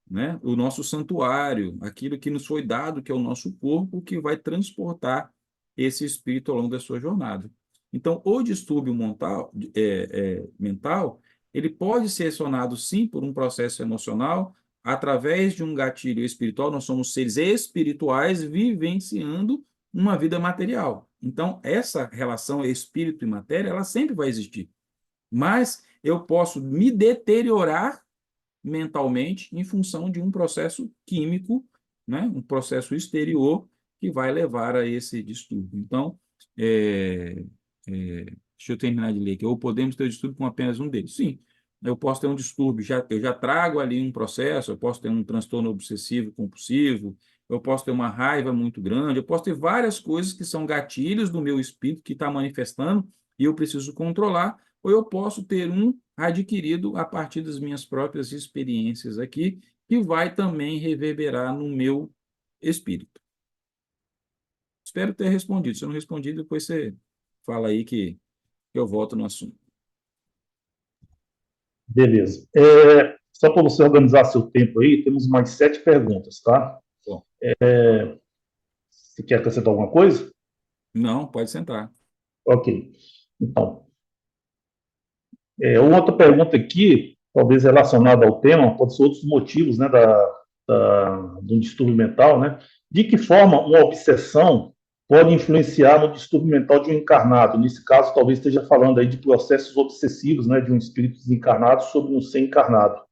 né? O nosso santuário, aquilo que nos foi dado, que é o nosso corpo, que vai transportar esse espírito ao longo da sua jornada. Então, o distúrbio mental, ele pode ser acionado, sim, por um processo emocional, através de um gatilho espiritual. Nós somos seres espirituais vivenciando uma vida material. Então, essa relação espírito e matéria, ela sempre vai existir. Mas eu posso me deteriorar mentalmente em função de um processo químico, né? Um processo exterior que vai levar a esse distúrbio. Então, é, deixa eu terminar de ler aqui. Ou podemos ter o distúrbio com apenas um deles? Sim, eu posso ter um distúrbio, eu já trago ali um processo, eu posso ter um transtorno obsessivo compulsivo, eu posso ter uma raiva muito grande, eu posso ter várias coisas que são gatilhos do meu espírito que está manifestando e eu preciso controlar, ou eu posso ter um adquirido a partir das minhas próprias experiências aqui, que vai também reverberar no meu espírito. Espero ter respondido. Se eu não respondi, depois você fala aí que eu volto no assunto. Beleza. Só para você organizar seu tempo aí, temos mais 7 perguntas, tá? Bom, Você quer acrescentar alguma coisa? não, pode sentar. Ok. Então, uma outra pergunta aqui, talvez relacionada ao tema, pode ser outros motivos, né, do distúrbio mental, né? De que forma uma obsessão pode influenciar no distúrbio mental de um encarnado? Nesse caso, talvez esteja falando aí de processos obsessivos, né, de um espírito desencarnado sobre um ser encarnado.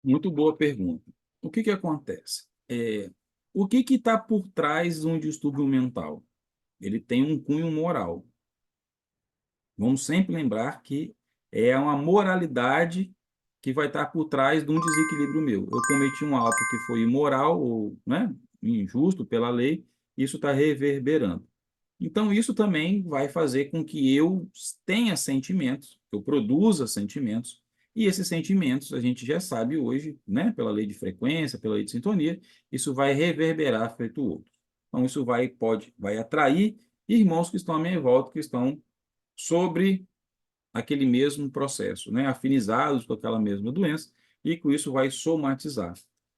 Muito boa pergunta. O que que acontece? O que que está por trás de um distúrbio mental? Ele tem um cunho moral. Vamos sempre lembrar que é uma moralidade que vai estar por trás de um desequilíbrio meu. Eu cometi um ato que foi imoral ou, né, injusto pela lei, isso está reverberando. Então, isso também vai fazer com que eu tenha sentimentos, eu produza sentimentos, e esses sentimentos, a gente já sabe hoje, né, pela lei de frequência, pela lei de sintonia, isso vai reverberar feito o outro. Então, isso vai atrair irmãos que estão à minha volta, que estão sobre aquele mesmo processo, né, afinizados com aquela mesma doença, e com isso vai somatizar.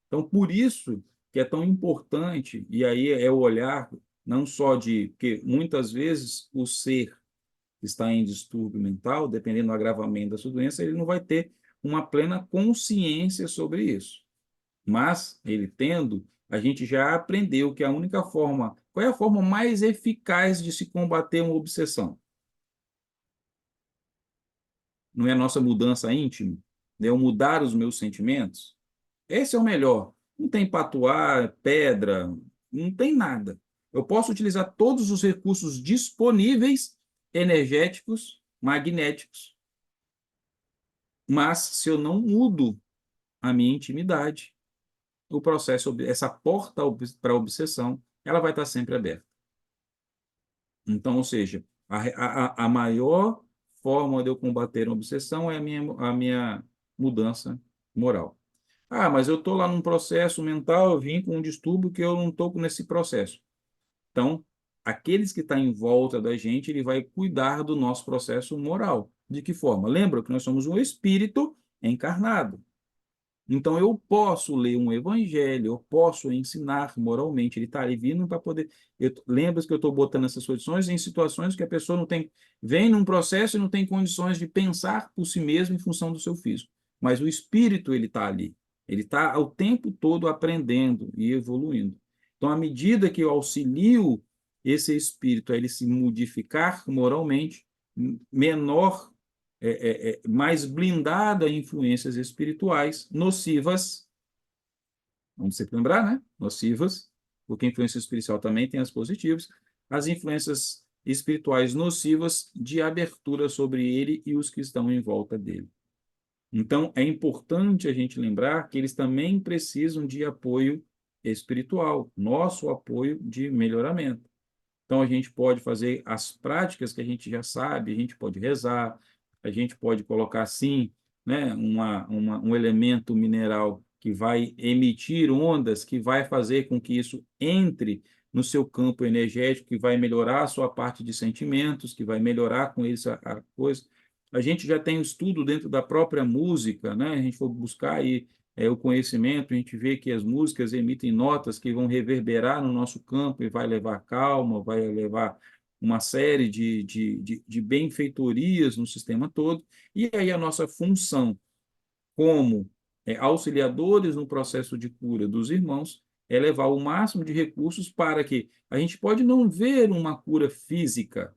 Então, por isso que é tão importante, e aí é o olhar não só porque muitas vezes o ser que está em distúrbio mental, dependendo do agravamento da sua doença, ele não vai ter uma plena consciência sobre isso. Mas, ele tendo, a gente já aprendeu que a única forma, qual é a forma mais eficaz de se combater uma obsessão? Não é a nossa mudança íntima? É eu mudar os meus sentimentos? Esse é o melhor. Não tem patuá, pedra, não tem nada. Eu posso utilizar todos os recursos disponíveis, energéticos, magnéticos, mas se eu não mudo a minha intimidade, o processo, essa porta para a obsessão, ela vai estar sempre aberta. Então, ou seja, a maior forma de eu combater uma obsessão é a minha mudança moral. Ah, mas eu estou lá num processo mental, eu vim com um distúrbio que eu não estou nesse processo. Então, aqueles que estão em volta da gente, ele vai cuidar do nosso processo moral. De que forma? Lembra que nós somos um espírito encarnado. Então, eu posso ler um evangelho, eu posso ensinar moralmente. Ele está ali vindo para poder. Lembra que eu estou botando essas soluções em situações que a pessoa não tem. Vem num processo e não tem condições de pensar por si mesmo em função do seu físico. Mas o espírito, ele está ali. Ele está o tempo todo aprendendo e evoluindo. Então, à medida que eu auxilio esse espírito a ele se modificar moralmente, menor mais blindado a influências espirituais nocivas. Vamos sempre lembrar, né? Nocivas, porque a influência espiritual também tem as positivas. As influências espirituais nocivas de abertura sobre ele e os que estão em volta dele. Então, é importante a gente lembrar que eles também precisam de apoio espiritual, nosso apoio de melhoramento. Então, a gente pode fazer as práticas que a gente já sabe, a gente pode rezar, a gente pode colocar, sim, né, um elemento mineral que vai emitir ondas, que vai fazer com que isso entre no seu campo energético, que vai melhorar a sua parte de sentimentos, que vai melhorar com isso a coisa. A gente já tem um estudo dentro da própria música, né? A gente for buscar aí o conhecimento, a gente vê que as músicas emitem notas que vão reverberar no nosso campo e vai levar calma, vai levar uma série de benfeitorias no sistema todo. E aí a nossa função como auxiliadores no processo de cura dos irmãos é levar o máximo de recursos para que a gente pode não ver uma cura física,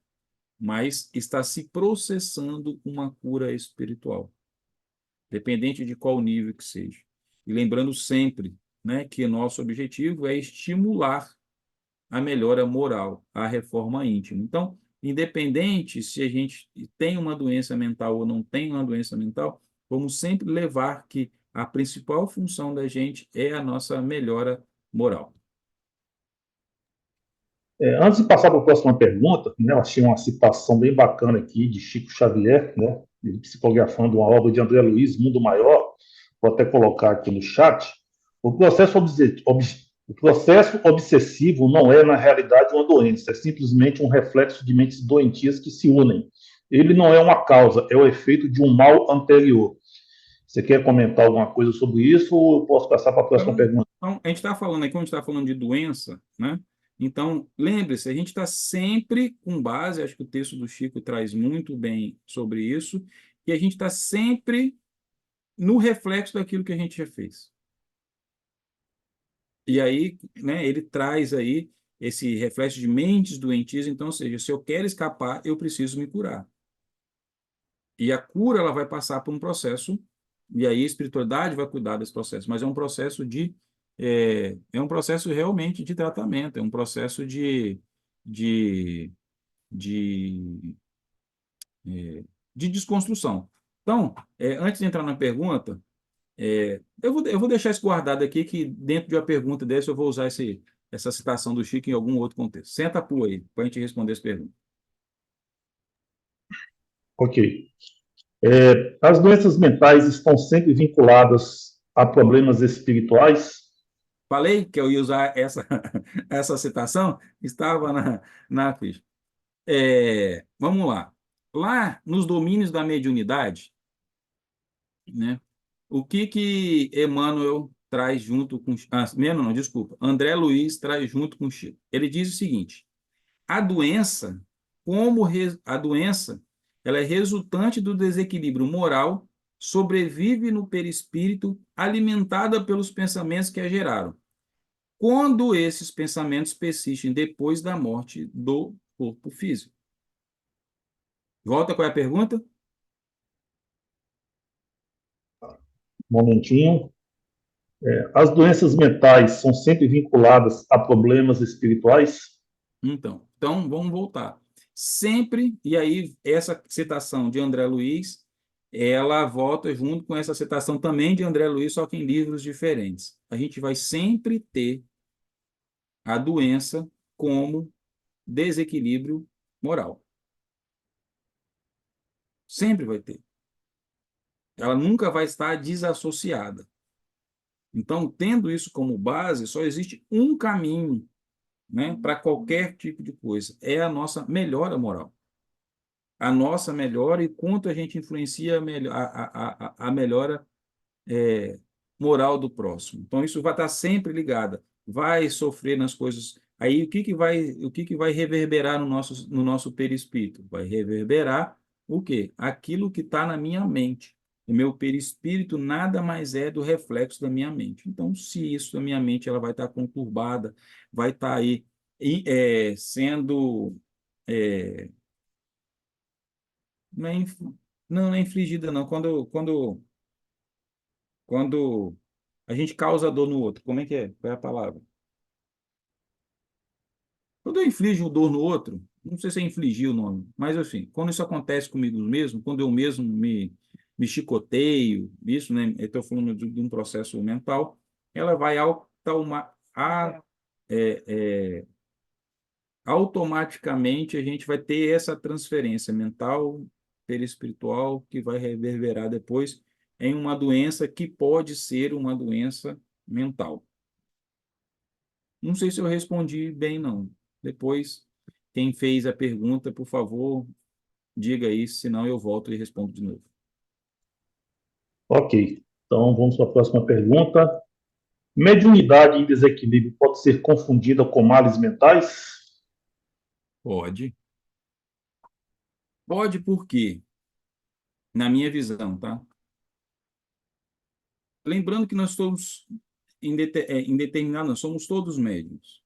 mas está se processando uma cura espiritual, dependente de qual nível que seja. E lembrando sempre, né, que nosso objetivo é estimular a melhora moral, a reforma íntima. Então, independente se a gente tem uma doença mental ou não tem uma doença mental, vamos sempre levar que a principal função da gente é a nossa melhora moral. Antes de passar para a próxima pergunta, né, eu achei uma citação bem bacana aqui de Chico Xavier, né, ele psicografando uma obra de André Luiz, Mundo Maior, vou até colocar aqui no chat. O processo obsessivo não é, na realidade, uma doença, é simplesmente um reflexo de mentes doentias que se unem. Ele não é uma causa, é o efeito de um mal anterior. Você quer comentar alguma coisa sobre isso ou eu posso passar para a próxima Então, pergunta? a gente está falando aqui, quando a gente está falando de doença, né? Então, lembre-se, a gente está sempre com base, acho que o texto do Chico traz muito bem sobre isso, e a gente está sempre no reflexo daquilo que a gente já fez. E aí, né, ele traz aí esse reflexo de mentes doentias, então, ou seja, se eu quero escapar, eu preciso me curar. E a cura, ela vai passar por um processo, e aí a espiritualidade vai cuidar desse processo, mas é um processo é um processo realmente de tratamento, é um processo de, de, de desconstrução. Então, antes de entrar na pergunta, eu vou deixar isso guardado aqui, que dentro de uma pergunta dessa eu vou usar essa citação do Chico em algum outro contexto. Senta a pua aí, para a gente responder essa pergunta. Ok. As doenças mentais estão sempre vinculadas a problemas espirituais? Falei que eu ia usar essa citação, estava na ficha. Vamos lá. Lá nos domínios da mediunidade, né, o que Emmanuel traz junto com... não, desculpa. André Luiz traz junto com Chico. Ele diz o seguinte: a doença, a doença, ela é resultante do desequilíbrio moral, sobrevive no perispírito, alimentada pelos pensamentos que a geraram. Quando esses pensamentos persistem depois da morte do corpo físico. Volta, qual é a pergunta? Um momentinho. As doenças mentais são sempre vinculadas a problemas espirituais? Então, vamos voltar. Sempre, e aí essa citação de André Luiz, ela volta junto com essa citação também de André Luiz, só que em livros diferentes. A gente vai sempre ter a doença como desequilíbrio moral. Sempre vai ter. Ela nunca vai estar desassociada. Então, tendo isso como base, só existe um caminho, né, para qualquer tipo de coisa. É a nossa melhora moral. A nossa melhora e quanto a gente influencia a melhora moral do próximo. Então, isso vai estar sempre ligado. Vai sofrer nas coisas. Aí, o que vai reverberar no nosso perispírito? Vai reverberar o quê? Aquilo que está na minha mente. O meu perispírito nada mais é do reflexo da minha mente. Então, se isso da minha mente ela vai estar conturbada, vai estar aí sendo... É, né, Não, não é infligida, não. Quando a gente causa dor no outro, como é que é? Qual é a palavra? Quando eu inflijo dor no outro, não sei se é infligir o nome, mas assim, quando isso acontece comigo mesmo, quando eu mesmo me chicoteio, isso, né? Eu estou falando de um processo mental, ela vai é, é, automaticamente a gente vai ter essa transferência mental, perispiritual, que vai reverberar depois em uma doença que pode ser uma doença mental. Não sei se eu respondi bem, não. Depois, quem fez a pergunta, por favor, diga isso, senão eu volto e respondo de novo. Ok. Então, vamos para a próxima pergunta. Mediunidade em desequilíbrio pode ser confundida com males mentais? Pode. Pode porque, na minha visão, tá? Lembrando que nós estamos indeterminados, nós somos todos médiuns.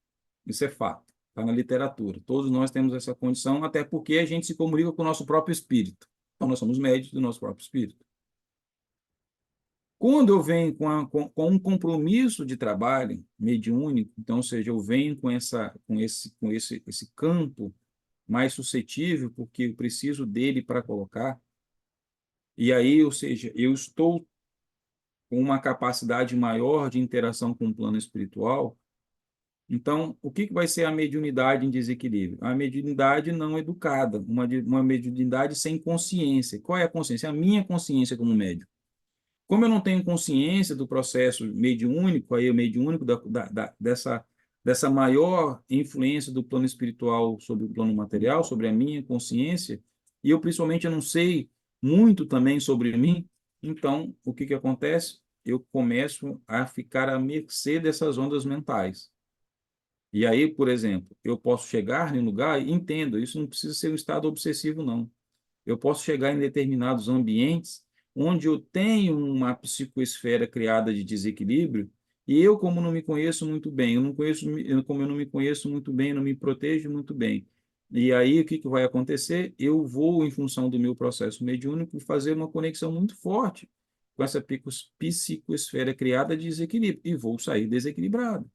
Isso é fato. Está na literatura. Todos nós temos essa condição, até porque a gente se comunica com o nosso próprio espírito. Então, nós somos médios do nosso próprio espírito. Quando eu venho com um compromisso de trabalho mediúnico, então, ou seja, eu venho com esse campo mais suscetível, porque eu preciso dele para colocar, e aí, ou seja, eu estou com uma capacidade maior de interação com o plano espiritual. Então, o que vai ser a mediunidade em desequilíbrio? A mediunidade não educada, uma mediunidade sem consciência. Qual é a consciência? A minha consciência como médium. Como eu não tenho consciência do processo mediúnico, aí o mediúnico dessa maior influência do plano espiritual sobre o plano material, sobre a minha consciência, e eu principalmente eu não sei muito também sobre mim, então o que acontece? Eu começo a ficar à mercê dessas ondas mentais. E aí, por exemplo, eu posso chegar em um lugar, e entendo, isso não precisa ser um estado obsessivo, não. Eu posso chegar em determinados ambientes onde eu tenho uma psicoesfera criada de desequilíbrio e eu, como não me conheço muito bem, como eu não me conheço muito bem, eu não me protejo muito bem. E aí, o que vai acontecer? Eu vou, em função do meu processo mediúnico, fazer uma conexão muito forte com essa psicoesfera criada de desequilíbrio e vou sair desequilibrado.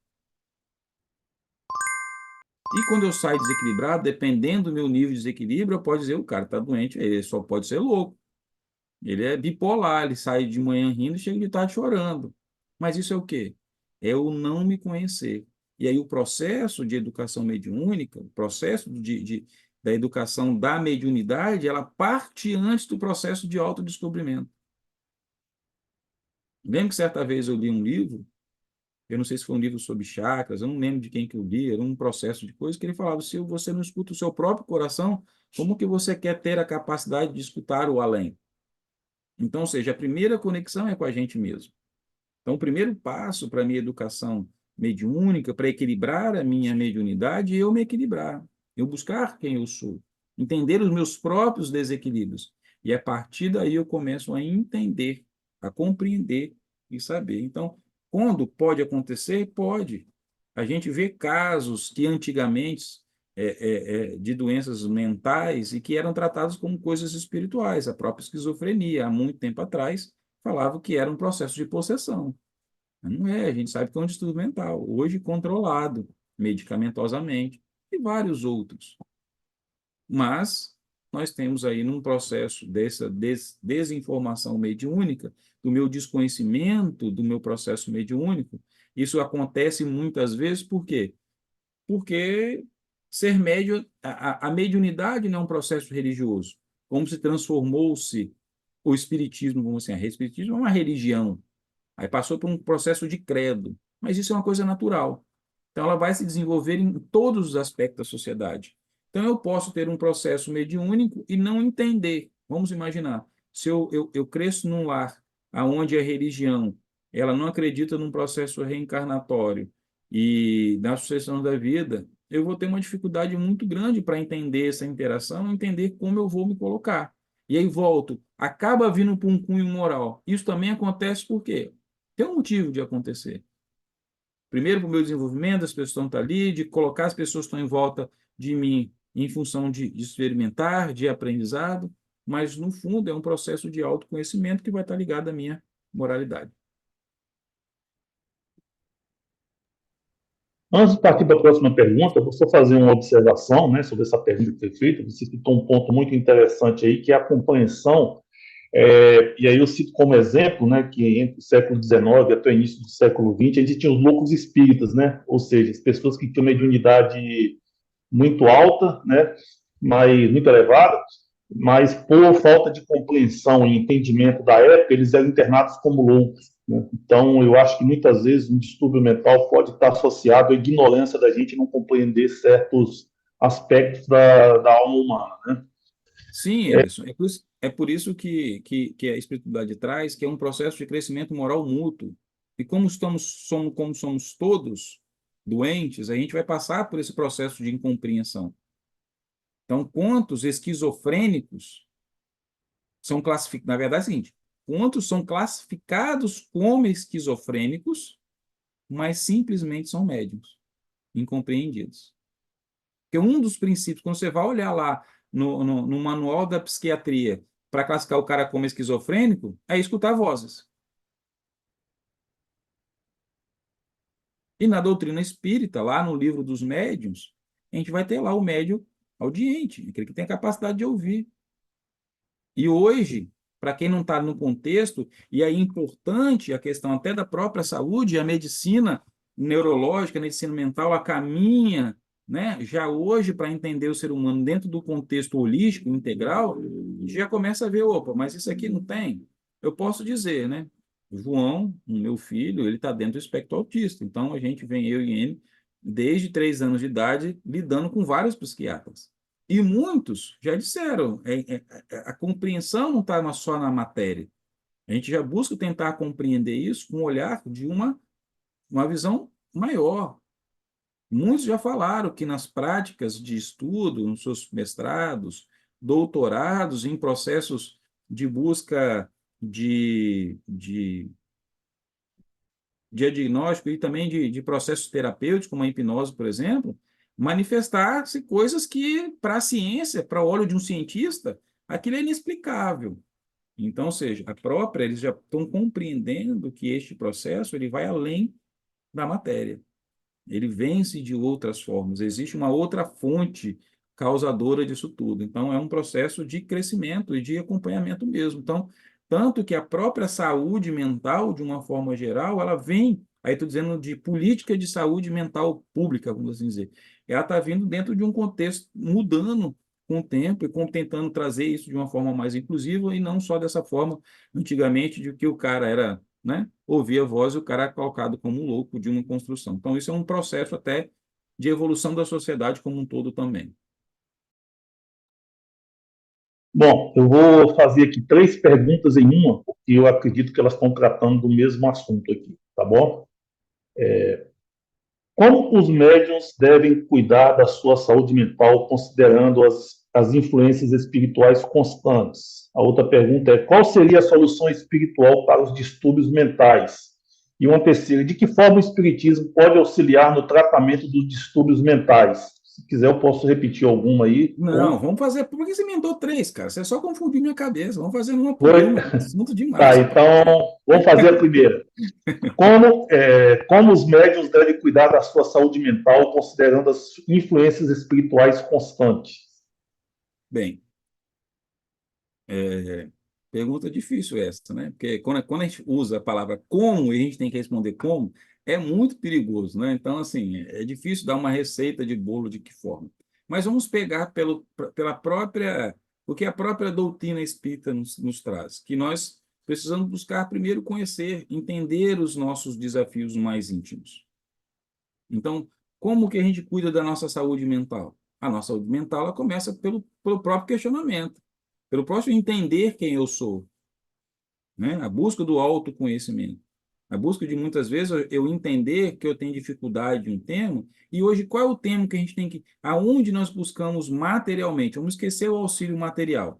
E quando eu saio desequilibrado, dependendo do meu nível de desequilíbrio, eu posso dizer, o cara está doente, ele só pode ser louco. Ele é bipolar, ele sai de manhã rindo e chega de tarde chorando. Mas isso é o quê? É o não me conhecer. E aí o processo de educação mediúnica, o processo da educação da mediunidade, ela parte antes do processo de autodescobrimento. Lembro que certa vez eu li um livro, eu não sei se foi um livro sobre chakras, eu não lembro de quem que eu li, era um processo de coisa que ele falava, se você não escuta o seu próprio coração, como que você quer ter a capacidade de escutar o além? Então, ou seja, a primeira conexão é com a gente mesmo. Então, o primeiro passo para a minha educação mediúnica, para equilibrar a minha mediunidade, é eu me equilibrar, eu buscar quem eu sou, entender os meus próprios desequilíbrios. E a partir daí eu começo a entender, a compreender e saber. Então, quando pode acontecer? Pode. A gente vê casos que antigamente de doenças mentais e que eram tratados como coisas espirituais. A própria esquizofrenia, há muito tempo atrás, falava que era um processo de possessão. Não é, a gente sabe que é um distúrbio mental, hoje controlado medicamentosamente, e vários outros. Mas nós temos aí num processo dessa desinformação mediúnica, do meu desconhecimento do meu processo mediúnico, isso acontece muitas vezes por quê? Porque ser médium, a mediunidade não é um processo religioso, como se transformou-se o espiritismo, vamos assim, o espiritismo é uma religião, aí passou por um processo de credo, mas isso é uma coisa natural. Então, ela vai se desenvolver em todos os aspectos da sociedade. Então, eu posso ter um processo mediúnico e não entender. Vamos imaginar, se eu cresço num lar onde a religião ela não acredita num processo reencarnatório e na sucessão da vida, eu vou ter uma dificuldade muito grande para entender essa interação, entender como eu vou me colocar. E aí volto, acaba vindo para um cunho moral. Isso também acontece por quê? Tem um motivo de acontecer. Primeiro, para o meu desenvolvimento, as pessoas estão ali, de colocar as pessoas que estão em volta de mim em função de experimentar, de aprendizado. mas, no fundo, é um processo de autoconhecimento que vai estar ligado à minha moralidade. Antes de partir para a próxima pergunta, eu vou só fazer uma observação, né, sobre essa pergunta que foi feita. Você citou um ponto muito interessante aí, que é a compreensão. E aí eu cito como exemplo, né, que entre o século XIX até o início do século XX, a gente tinha os loucos espíritas, né, ou seja, as pessoas que tinham uma mediunidade muito alta, né, mas muito elevada, mas por falta de compreensão e entendimento da época, eles eram internados como loucos, né? Então, eu acho que muitas vezes um distúrbio mental pode estar associado à ignorância da gente não compreender certos aspectos da alma humana, né? Sim, Emerson, é por isso que a espiritualidade traz que é um processo de crescimento moral mútuo. E como somos todos doentes, a gente vai passar por esse processo de incompreensão. Então, quantos esquizofrênicos são classificados? Na verdade é o seguinte, quantos são classificados como esquizofrênicos, mas simplesmente são médiums, incompreendidos. Porque um dos princípios, quando você vai olhar lá no manual da psiquiatria para classificar o cara como esquizofrênico, é escutar vozes. E na doutrina espírita, lá no livro dos médiuns, a gente vai ter lá o médium audiente, aquele que tem a capacidade de ouvir. E hoje, para quem não está no contexto, e é importante a questão até da própria saúde, a medicina neurológica, a medicina mental, a caminha, né? Já hoje, para entender o ser humano dentro do contexto holístico, integral, a gente já começa a ver, opa, mas isso aqui não tem. Eu posso dizer, né? O João, o meu filho, ele está dentro do espectro autista. Então, a gente vem, eu e ele, desde 3 anos de idade, lidando com vários psiquiatras. E muitos já disseram, a compreensão não está só na matéria. A gente já busca tentar compreender isso com o olhar de uma visão maior. Muitos já falaram que nas práticas de estudo, nos seus mestrados, doutorados, em processos de busca de diagnóstico e também de processos terapêuticos, como a hipnose, por exemplo, manifestar-se coisas que, para a ciência, para o olho de um cientista, aquilo é inexplicável. Então, ou seja, eles já estão compreendendo que este processo ele vai além da matéria. Ele vence de outras formas. Existe uma outra fonte causadora disso tudo. Então, é um processo de crescimento e de acompanhamento mesmo. Então, tanto que a própria saúde mental, de uma forma geral, ela vem, aí estou dizendo de política de saúde mental pública, vamos assim dizer. Ela está vindo dentro de um contexto mudando com o tempo e tentando trazer isso de uma forma mais inclusiva e não só dessa forma, antigamente, de que o cara era, né, ouvia a voz e o cara é colocado como um louco de uma construção. Então, isso é um processo até de evolução da sociedade como um todo também. Bom, eu vou fazer aqui 3 perguntas em uma, porque eu acredito que elas estão tratando do mesmo assunto aqui, tá bom? Como os médiuns devem cuidar da sua saúde mental, considerando as influências espirituais constantes? A outra pergunta é: qual seria a solução espiritual para os distúrbios mentais? E uma terceira: de que forma o espiritismo pode auxiliar no tratamento dos distúrbios mentais? Se quiser, eu posso repetir alguma aí. Não, vamos fazer. Por que você emendou três, cara? Você só confundiu minha cabeça. Vamos fazer uma por Foi? uma. Assunto Tá, demais, rapaz. então vamos fazer a primeira. Como os médiuns devem cuidar da sua saúde mental, considerando as influências espirituais constantes? Bem, pergunta difícil essa, né? Porque quando a gente usa a palavra como e a gente tem que responder como, é muito perigoso, né? Então, assim, é difícil dar uma receita de bolo de que forma. Mas vamos pegar pela própria, o que a própria doutrina espírita nos traz, que nós precisamos buscar primeiro conhecer, entender os nossos desafios mais íntimos. Então, como que a gente cuida da nossa saúde mental? A nossa saúde mental ela começa pelo próprio questionamento, pelo próprio entender quem eu sou, né? A busca do autoconhecimento. A busca de muitas vezes eu entender que eu tenho dificuldade em um tema, e hoje qual é o tema que a gente tem que. Aonde nós buscamos materialmente? Vamos esquecer o auxílio material.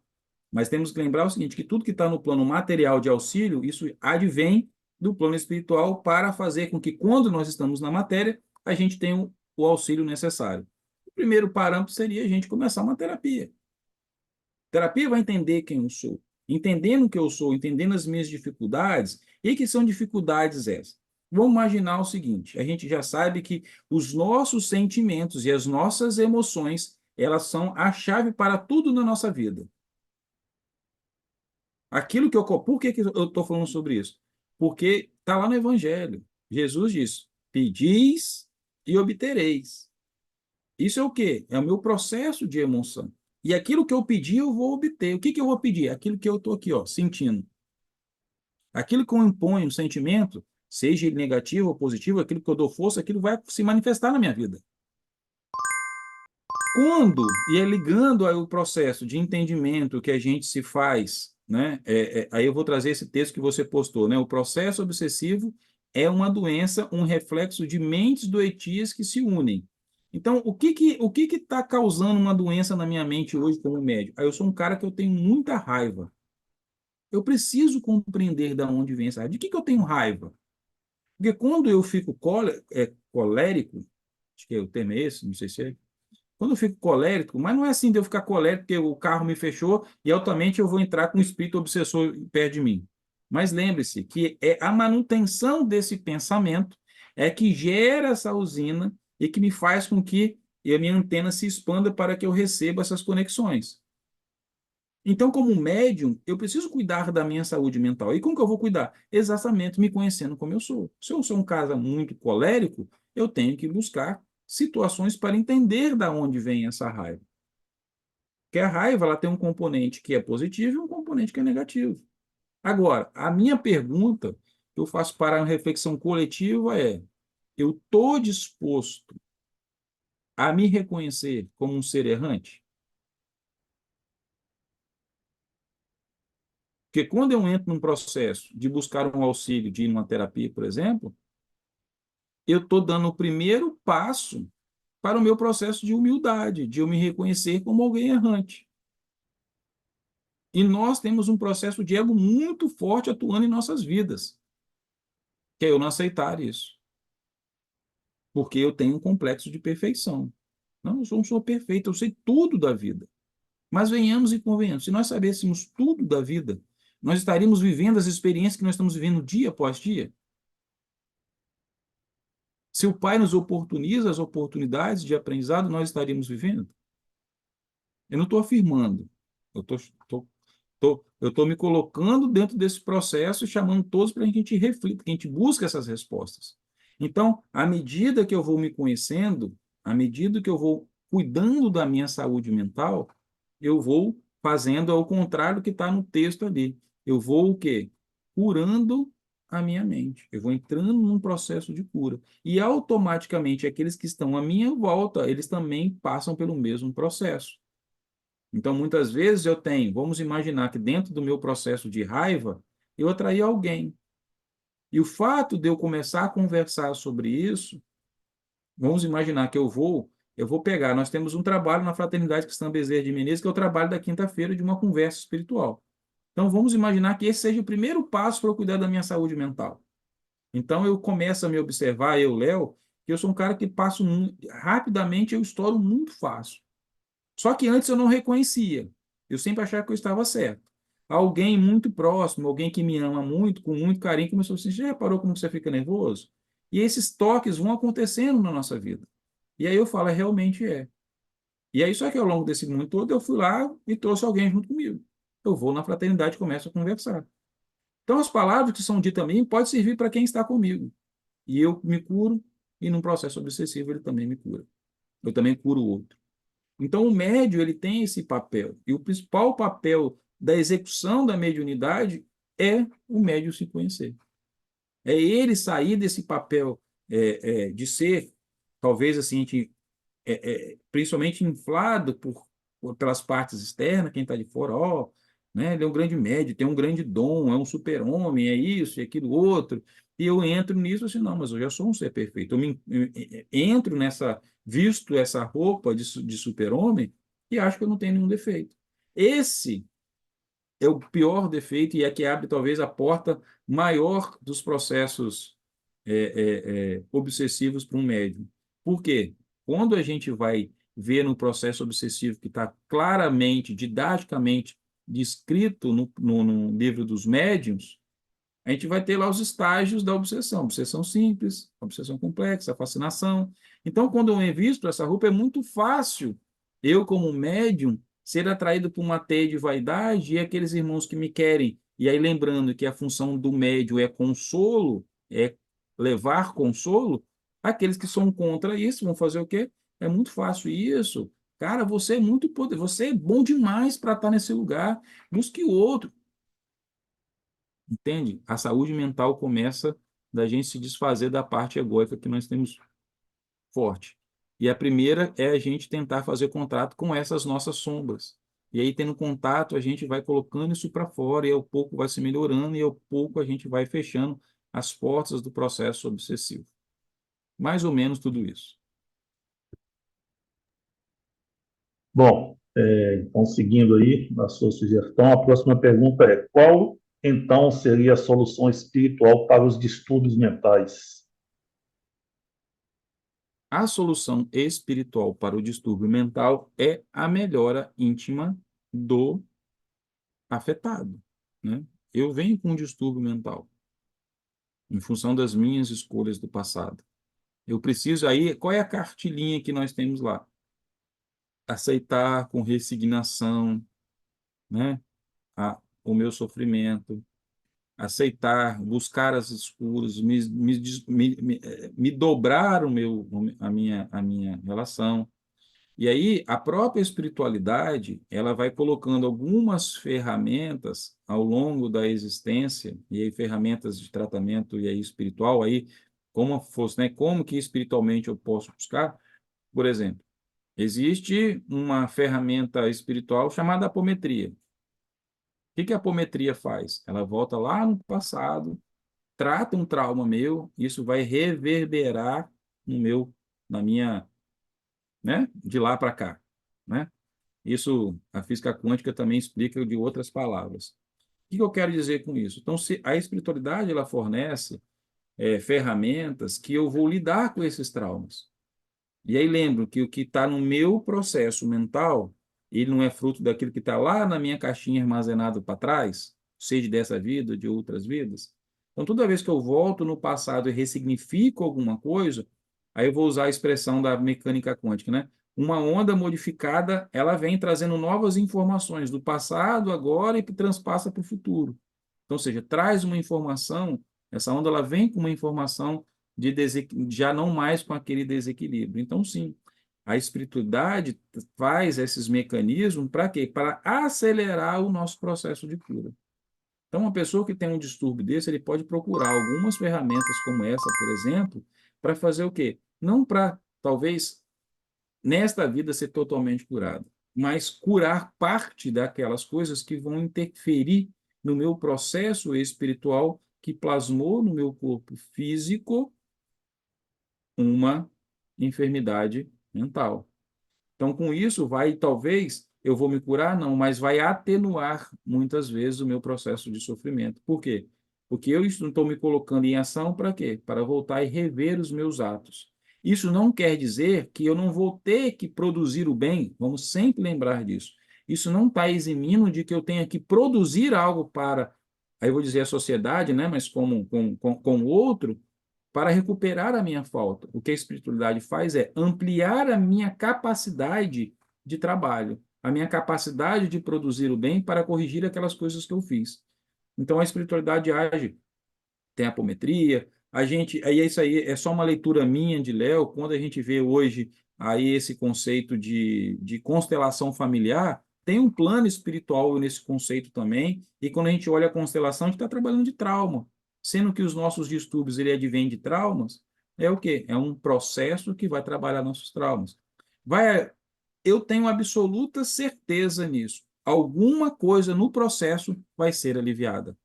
Mas temos que lembrar o seguinte: que tudo que está no plano material de auxílio, isso advém do plano espiritual para fazer com que, quando nós estamos na matéria, a gente tenha o auxílio necessário. O primeiro parâmetro seria a gente começar uma terapia. Terapia vai entender quem eu sou. Entendendo o que eu sou, entendendo as minhas dificuldades, e que são dificuldades essas? Vamos imaginar o seguinte, a gente já sabe que os nossos sentimentos e as nossas emoções, elas são a chave para tudo na nossa vida. Aquilo que eu... Por que eu estou falando sobre isso? Porque está lá no Evangelho. Jesus diz, pedis e obtereis. Isso é o quê? É o meu processo de emoção. E aquilo que eu pedi, eu vou obter. O que eu vou pedir? Aquilo que eu estou aqui, ó, sentindo. Aquilo que eu imponho, um sentimento, seja ele negativo ou positivo, aquilo que eu dou força, aquilo vai se manifestar na minha vida. Quando, e é ligando ao processo de entendimento que a gente se faz, né? Aí eu vou trazer esse texto que você postou, né? O processo obsessivo é uma doença, um reflexo de mentes doentias que se unem. Então, o que está causando uma doença na minha mente hoje como médico? Aí eu sou um cara que eu tenho muita raiva. Eu preciso compreender de onde vem essa raiva. De que eu tenho raiva? Porque quando eu fico colérico, acho que o termo é esse, não sei se é, quando eu fico colérico, mas não é assim de eu ficar colérico porque o carro me fechou e automaticamente eu vou entrar com um espírito obsessor perto de mim. Mas lembre-se que é a manutenção desse pensamento é que gera essa usina e que me faz com que a minha antena se expanda para que eu receba essas conexões. Então, como médium, eu preciso cuidar da minha saúde mental. E como que eu vou cuidar? Exatamente me conhecendo como eu sou. Se eu sou um cara muito colérico, eu tenho que buscar situações para entender da onde vem essa raiva. Porque a raiva ela tem um componente que é positivo e um componente que é negativo. Agora, a minha pergunta que eu faço para uma reflexão coletiva é: eu estou disposto a me reconhecer como um ser errante? Porque quando eu entro num processo de buscar um auxílio, de ir numa terapia, por exemplo, eu estou dando o primeiro passo para o meu processo de humildade, de eu me reconhecer como alguém errante. E nós temos um processo de ego muito forte atuando em nossas vidas, que é eu não aceitar isso, porque eu tenho um complexo de perfeição. Não, eu sou perfeito, eu sei tudo da vida. Mas venhamos e convenhamos, se nós sabêssemos tudo da vida, nós estaríamos vivendo as experiências que nós estamos vivendo dia após dia. Se o Pai nos oportuniza as oportunidades de aprendizado, nós estaríamos vivendo. Eu não estou afirmando, eu estou me colocando dentro desse processo e chamando todos para que a gente reflita, que a gente busque essas respostas. Então, à medida que eu vou me conhecendo, à medida que eu vou cuidando da minha saúde mental, eu vou fazendo ao contrário do que está no texto ali. Eu vou o quê? Curando a minha mente. Eu vou entrando num processo de cura. E automaticamente aqueles que estão à minha volta, eles também passam pelo mesmo processo. Então, muitas vezes eu tenho, vamos imaginar que dentro do meu processo de raiva, eu atraí alguém. E o fato de eu começar a conversar sobre isso, vamos imaginar que eu vou pegar, nós temos um trabalho na Fraternidade Cristã Bezerra de Menezes, que é o trabalho da quinta-feira de uma conversa espiritual. Então, vamos imaginar que esse seja o primeiro passo para eu cuidar da minha saúde mental. Então, eu começo a me observar, eu, Léo, que eu sou um cara que passo rapidamente, eu estouro muito fácil. Só que antes eu não reconhecia. Eu sempre achava que eu estava certo. Alguém muito próximo, alguém que me ama muito, com muito carinho, começou assim: já reparou como você fica nervoso? E esses toques vão acontecendo na nossa vida. E aí eu falo: realmente é. E aí, só que ao longo desse mundo todo, eu fui lá e trouxe alguém junto comigo. Eu vou na fraternidade e começo a conversar. Então, as palavras que são ditas também podem servir para quem está comigo. E eu me curo, e num processo obsessivo ele também me cura. Eu também curo o outro. Então, o médio ele tem esse papel. E o principal papel da execução da mediunidade é o médio se conhecer. É ele sair desse papel de ser, talvez assim, principalmente inflado pelas partes externas, quem está de fora, ó, né, ele é um grande médio, tem um grande dom, é um super-homem, é isso e aquilo outro. E eu entro nisso assim, não, mas eu já sou um ser perfeito. Entro visto essa roupa de super-homem e acho que eu não tenho nenhum defeito. Esse é o pior defeito e é que abre talvez a porta maior dos processos obsessivos para um médium. Por quê? Quando a gente vai vê no processo obsessivo, que está claramente, didaticamente descrito no livro dos médiuns, a gente vai ter lá os estágios da obsessão. Obsessão simples, obsessão complexa, fascinação. Então, quando eu invisto essa roupa, é muito fácil eu, como médium, ser atraído por uma teia de vaidade e aqueles irmãos que me querem. E aí, lembrando que a função do médium é consolo, é levar consolo, aqueles que são contra isso vão fazer o quê? É muito fácil isso. Cara, você é muito poder, você é bom demais para estar nesse lugar. Busque outro. Entende? A saúde mental começa da gente se desfazer da parte egóica que nós temos forte. E a primeira é a gente tentar fazer contato com essas nossas sombras. E aí, tendo contato, a gente vai colocando isso para fora, e ao pouco vai se melhorando, e ao pouco a gente vai fechando as portas do processo obsessivo. Mais ou menos tudo isso. Bom, então, seguindo aí a sua sugestão, a próxima pergunta é: qual então seria a solução espiritual para os distúrbios mentais? A solução espiritual para o distúrbio mental é a melhora íntima do afetado, né? Eu venho com um distúrbio mental em função das minhas escolhas do passado. Eu preciso aí, qual é a cartilinha que nós temos lá? Aceitar com resignação, né, o meu sofrimento, aceitar, buscar as escuras, me dobrar a minha relação. E aí, a própria espiritualidade, ela vai colocando algumas ferramentas ao longo da existência, e aí ferramentas de tratamento e aí espiritual, aí, como fosse, né, como que espiritualmente eu posso buscar? Por exemplo, existe uma ferramenta espiritual chamada apometria. O que que a apometria faz? Ela volta lá no passado, trata um trauma meu, isso vai reverberar no meu, na minha, né, de lá para cá, né? Isso a física quântica também explica de outras palavras. O que eu quero dizer com isso? Então, se a espiritualidade ela fornece ferramentas que eu vou lidar com esses traumas. E aí lembro que o que está no meu processo mental, ele não é fruto daquilo que está lá na minha caixinha armazenado para trás, seja dessa vida ou de outras vidas. Então, toda vez que eu volto no passado e ressignifico alguma coisa, aí eu vou usar a expressão da mecânica quântica, né? Uma onda modificada, ela vem trazendo novas informações do passado, agora e transpassa para o futuro. Então, ou seja, traz uma informação, essa onda ela vem com uma informação já não mais com aquele desequilíbrio. Então, sim, a espiritualidade faz esses mecanismos para quê? Para acelerar o nosso processo de cura. Então, uma pessoa que tem um distúrbio desse, ele pode procurar algumas ferramentas como essa, por exemplo, para fazer o quê? Não para, talvez, nesta vida ser totalmente curado, mas curar parte daquelas coisas que vão interferir no meu processo espiritual que plasmou no meu corpo físico uma enfermidade mental. Então, com isso, talvez, eu vou me curar? Não, mas vai atenuar muitas vezes o meu processo de sofrimento. Por quê? Porque eu estou me colocando em ação para quê? Para voltar e rever os meus atos. Isso não quer dizer que eu não vou ter que produzir o bem, vamos sempre lembrar disso. Isso não está eximindo de que eu tenha que produzir algo para, aí eu vou dizer a sociedade, né? Mas com o outro, para recuperar a minha falta. O que a espiritualidade faz é ampliar a minha capacidade de trabalho, a minha capacidade de produzir o bem para corrigir aquelas coisas que eu fiz. Então a espiritualidade age, tem a apometria, aí isso aí é só uma leitura minha de Léo, quando a gente vê hoje aí esse conceito de constelação familiar, tem um plano espiritual nesse conceito também, e quando a gente olha a constelação, a gente está trabalhando de trauma, sendo que os nossos distúrbios, ele advém de traumas, é o quê? É um processo que vai trabalhar nossos traumas. Eu tenho absoluta certeza nisso. Alguma coisa no processo vai ser aliviada.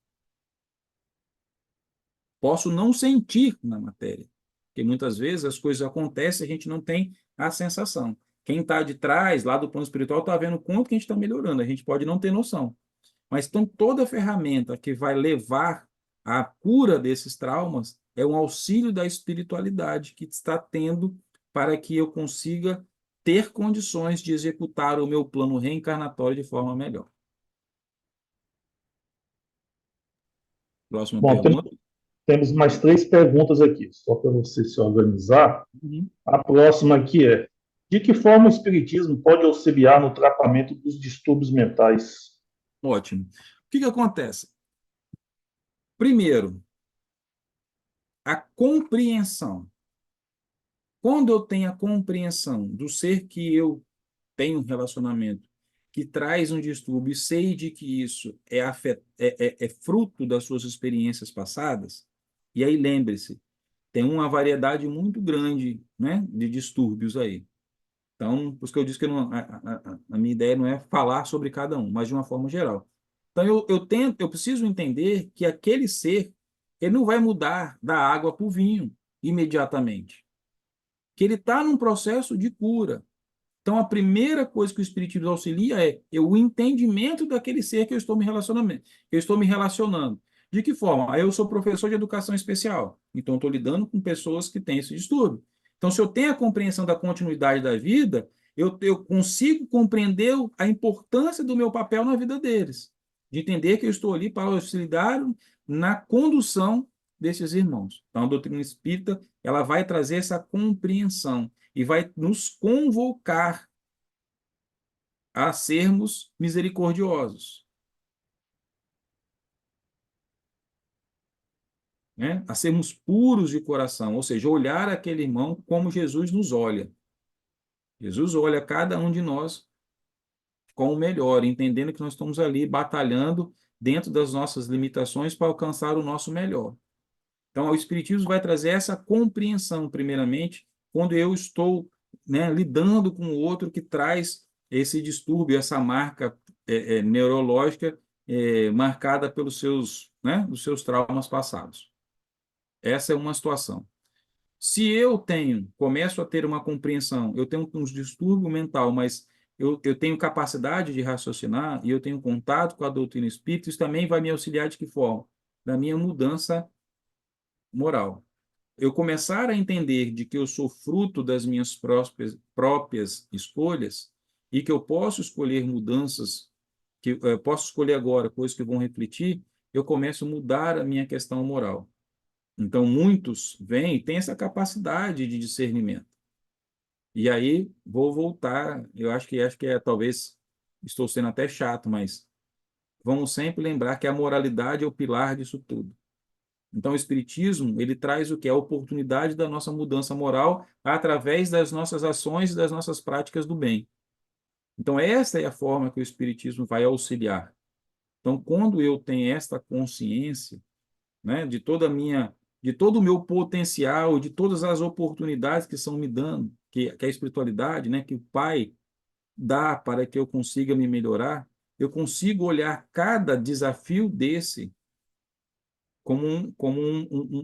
Posso não sentir na matéria, porque muitas vezes as coisas acontecem e a gente não tem a sensação. Quem está de trás, lá do plano espiritual, está vendo quanto que a gente está melhorando, a gente pode não ter noção. Mas então toda ferramenta que vai levar à cura desses traumas é um auxílio da espiritualidade que está tendo para que eu consiga ter condições de executar o meu plano reencarnatório de forma melhor. Próxima Bom, pergunta. temos mais 3 perguntas aqui, só para você se organizar. Uhum. A próxima aqui é: de que forma o Espiritismo pode auxiliar no tratamento dos distúrbios mentais? Ótimo. O que que acontece? Primeiro, a compreensão. Quando eu tenho a compreensão do ser que eu tenho um relacionamento que traz um distúrbio e sei de que isso é fruto das suas experiências passadas, e aí lembre-se, tem uma variedade muito grande, né, de distúrbios aí. Então, por isso que eu disse que a minha ideia não é falar sobre cada um, mas de uma forma geral. Então, eu preciso entender que aquele ser, ele não vai mudar da água para o vinho imediatamente, que ele está num processo de cura. Então, a primeira coisa que o Espiritismo auxilia é o entendimento daquele ser que eu estou me relacionando. Que eu estou me relacionando. De que forma? Aí eu sou professor de educação especial, então estou lidando com pessoas que têm esse distúrbio. Então, se eu tenho a compreensão da continuidade da vida, eu consigo compreender a importância do meu papel na vida deles, de entender que eu estou ali para auxiliar na condução desses irmãos. Então, a doutrina espírita ela vai trazer essa compreensão e vai nos convocar a sermos misericordiosos, né? A sermos puros de coração, ou seja, olhar aquele irmão como Jesus nos olha. Jesus olha cada um de nós com o melhor, entendendo que nós estamos ali batalhando dentro das nossas limitações para alcançar o nosso melhor. Então, o Espiritismo vai trazer essa compreensão, primeiramente, quando eu estou, né, lidando com o outro que traz esse distúrbio, essa marca neurológica marcada pelos seus, né, os seus traumas passados. Essa é uma situação. Se eu começo a ter uma compreensão, eu tenho um distúrbio mental, mas eu tenho capacidade de raciocinar e eu tenho contato com a doutrina espírita, isso também vai me auxiliar de que forma? Da minha mudança moral. Eu começar a entender de que eu sou fruto das minhas próprias escolhas e que eu posso escolher mudanças, que eu posso escolher agora coisas que vão refletir, eu começo a mudar a minha questão moral. Então, muitos vêm e têm essa capacidade de discernimento. E aí, vou voltar, eu acho que talvez, estou sendo até chato, mas vamos sempre lembrar que a moralidade é o pilar disso tudo. Então, o Espiritismo, ele traz o que é a oportunidade da nossa mudança moral através das nossas ações e das nossas práticas do bem. Então, essa é a forma que o Espiritismo vai auxiliar. Então, quando eu tenho esta consciência, né, de todo o meu potencial, de todas as oportunidades que são me dando, que a espiritualidade, né, que o Pai dá para que eu consiga me melhorar, eu consigo olhar cada desafio desse como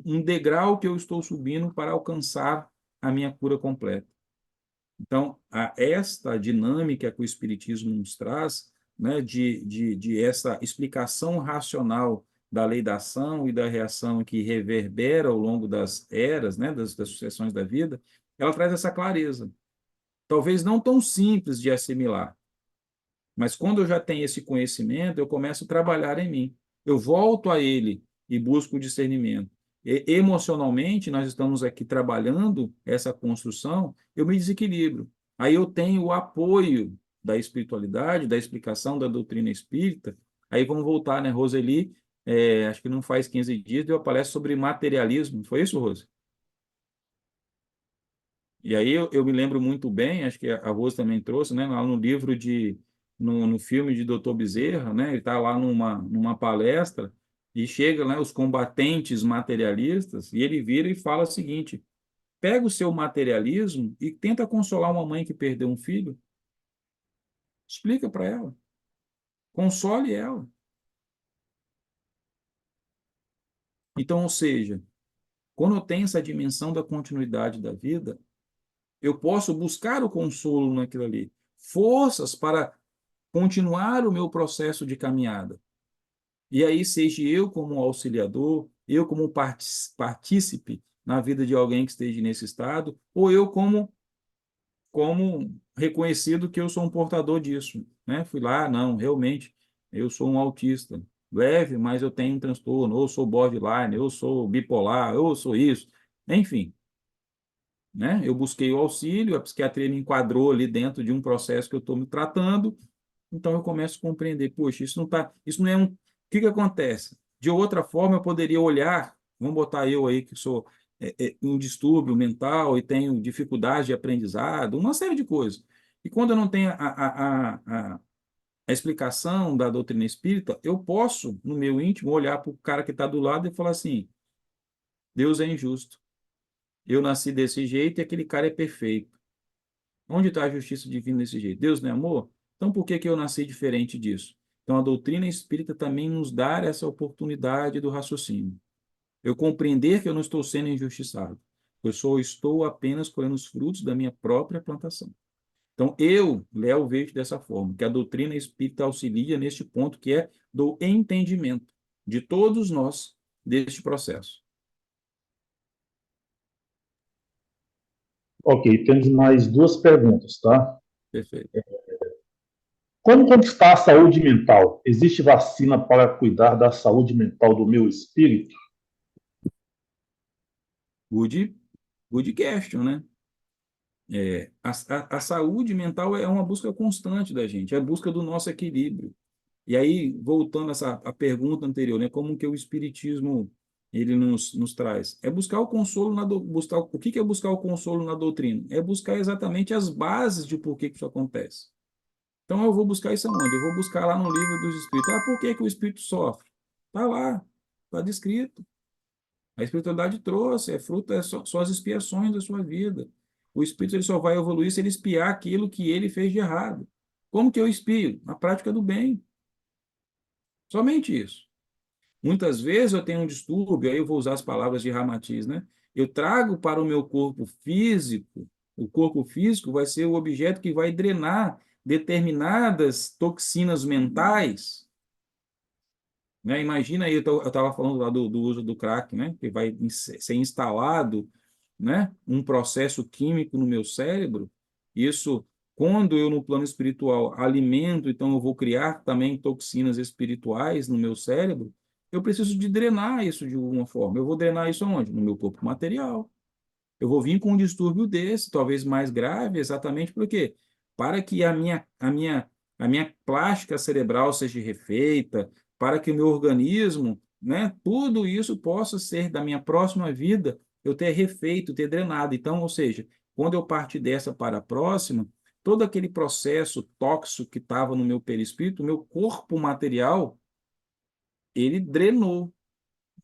um degrau que eu estou subindo para alcançar a minha cura completa. Então, esta dinâmica que o Espiritismo nos traz, né, de essa explicação racional da lei da ação e da reação que reverbera ao longo das eras, né, das sucessões da vida, ela traz essa clareza. Talvez não tão simples de assimilar, mas quando eu já tenho esse conhecimento, eu começo a trabalhar em mim. Eu volto a ele e busco o discernimento. Emocionalmente, nós estamos aqui trabalhando essa construção, eu me desequilibro. Aí eu tenho o apoio da espiritualidade, da explicação da doutrina espírita. Aí vamos voltar, né? Roseli, acho que não faz 15 dias, deu uma palestra sobre materialismo. Foi isso, Rose? E aí eu me lembro muito bem, acho que a Rose também trouxe, né, lá no livro no filme de Dr. Bezerra, né, ele está lá numa palestra e chega, né, os combatentes materialistas e ele vira e fala o seguinte: pega o seu materialismo e tenta consolar uma mãe que perdeu um filho, explica para ela, console ela. Então, ou seja, quando eu tenho essa dimensão da continuidade da vida, eu posso buscar o consolo naquilo ali, forças para continuar o meu processo de caminhada. E aí, seja eu como auxiliador, eu como partícipe na vida de alguém que esteja nesse estado, ou eu como reconhecido que eu sou um portador disso, né? Fui lá, não, realmente, eu sou um autista leve, mas eu tenho um transtorno, ou sou borderline, ou sou bipolar, ou sou isso, enfim, né? Eu busquei o auxílio, a psiquiatria me enquadrou ali dentro de um processo que eu estou me tratando, então eu começo a compreender, poxa, isso não tá, isso não é um, o que que acontece? De outra forma, eu poderia olhar, vamos botar eu aí que sou um distúrbio mental e tenho dificuldade de aprendizado, uma série de coisas. E quando eu não tenho a explicação da doutrina espírita, eu posso, no meu íntimo, olhar para o cara que está do lado e falar assim: Deus é injusto. Eu nasci desse jeito e aquele cara é perfeito. Onde está a justiça divina desse jeito? Deus não é amor? Então por que que eu nasci diferente disso? Então a doutrina espírita também nos dá essa oportunidade do raciocínio. Eu compreender que eu não estou sendo injustiçado. Eu só estou apenas colhendo os frutos da minha própria plantação. Então, eu, Léo, vejo dessa forma, que a doutrina espírita auxilia neste ponto que é do entendimento de todos nós deste processo. Ok, temos mais duas perguntas, tá? Perfeito. Como conquistar a saúde mental? Existe vacina para cuidar da saúde mental do meu espírito? Good, good question, né? A saúde mental é uma busca constante da gente, é a busca do nosso equilíbrio. E aí, voltando a pergunta anterior, né, como que o espiritismo ele nos traz? É buscar o consolo buscar o que que é buscar o consolo na doutrina? É buscar exatamente as bases de por que que isso acontece. Então eu vou buscar isso aonde? Eu vou buscar lá no livro dos espíritos. Ah, por que que o espírito sofre? Está lá, está descrito. A espiritualidade trouxe, é fruto, só as expiações da sua vida. O espírito ele só vai evoluir se ele espiar aquilo que ele fez de errado. Como que eu espio? Na prática do bem. Somente isso. Muitas vezes eu tenho um distúrbio, aí eu vou usar as palavras de Ramatiz, né? Eu trago para o meu corpo físico, o corpo físico vai ser o objeto que vai drenar determinadas toxinas mentais, né? Imagina aí, eu estava falando lá do uso do crack, né? Que vai ser instalado, né? Um processo químico no meu cérebro. Isso, quando eu no plano espiritual alimento, então eu vou criar também toxinas espirituais no meu cérebro. Eu preciso de drenar isso de alguma forma. Eu vou drenar isso aonde? No meu corpo material. Eu vou vir com um distúrbio desse, talvez mais grave, exatamente por quê? Para que a minha plástica cerebral seja refeita, para que o meu organismo, né, tudo isso possa ser da minha próxima vida, eu ter refeito, ter drenado. Então, ou seja, quando eu partir dessa para a próxima, todo aquele processo tóxico que estava no meu perispírito, o meu corpo material, ele drenou,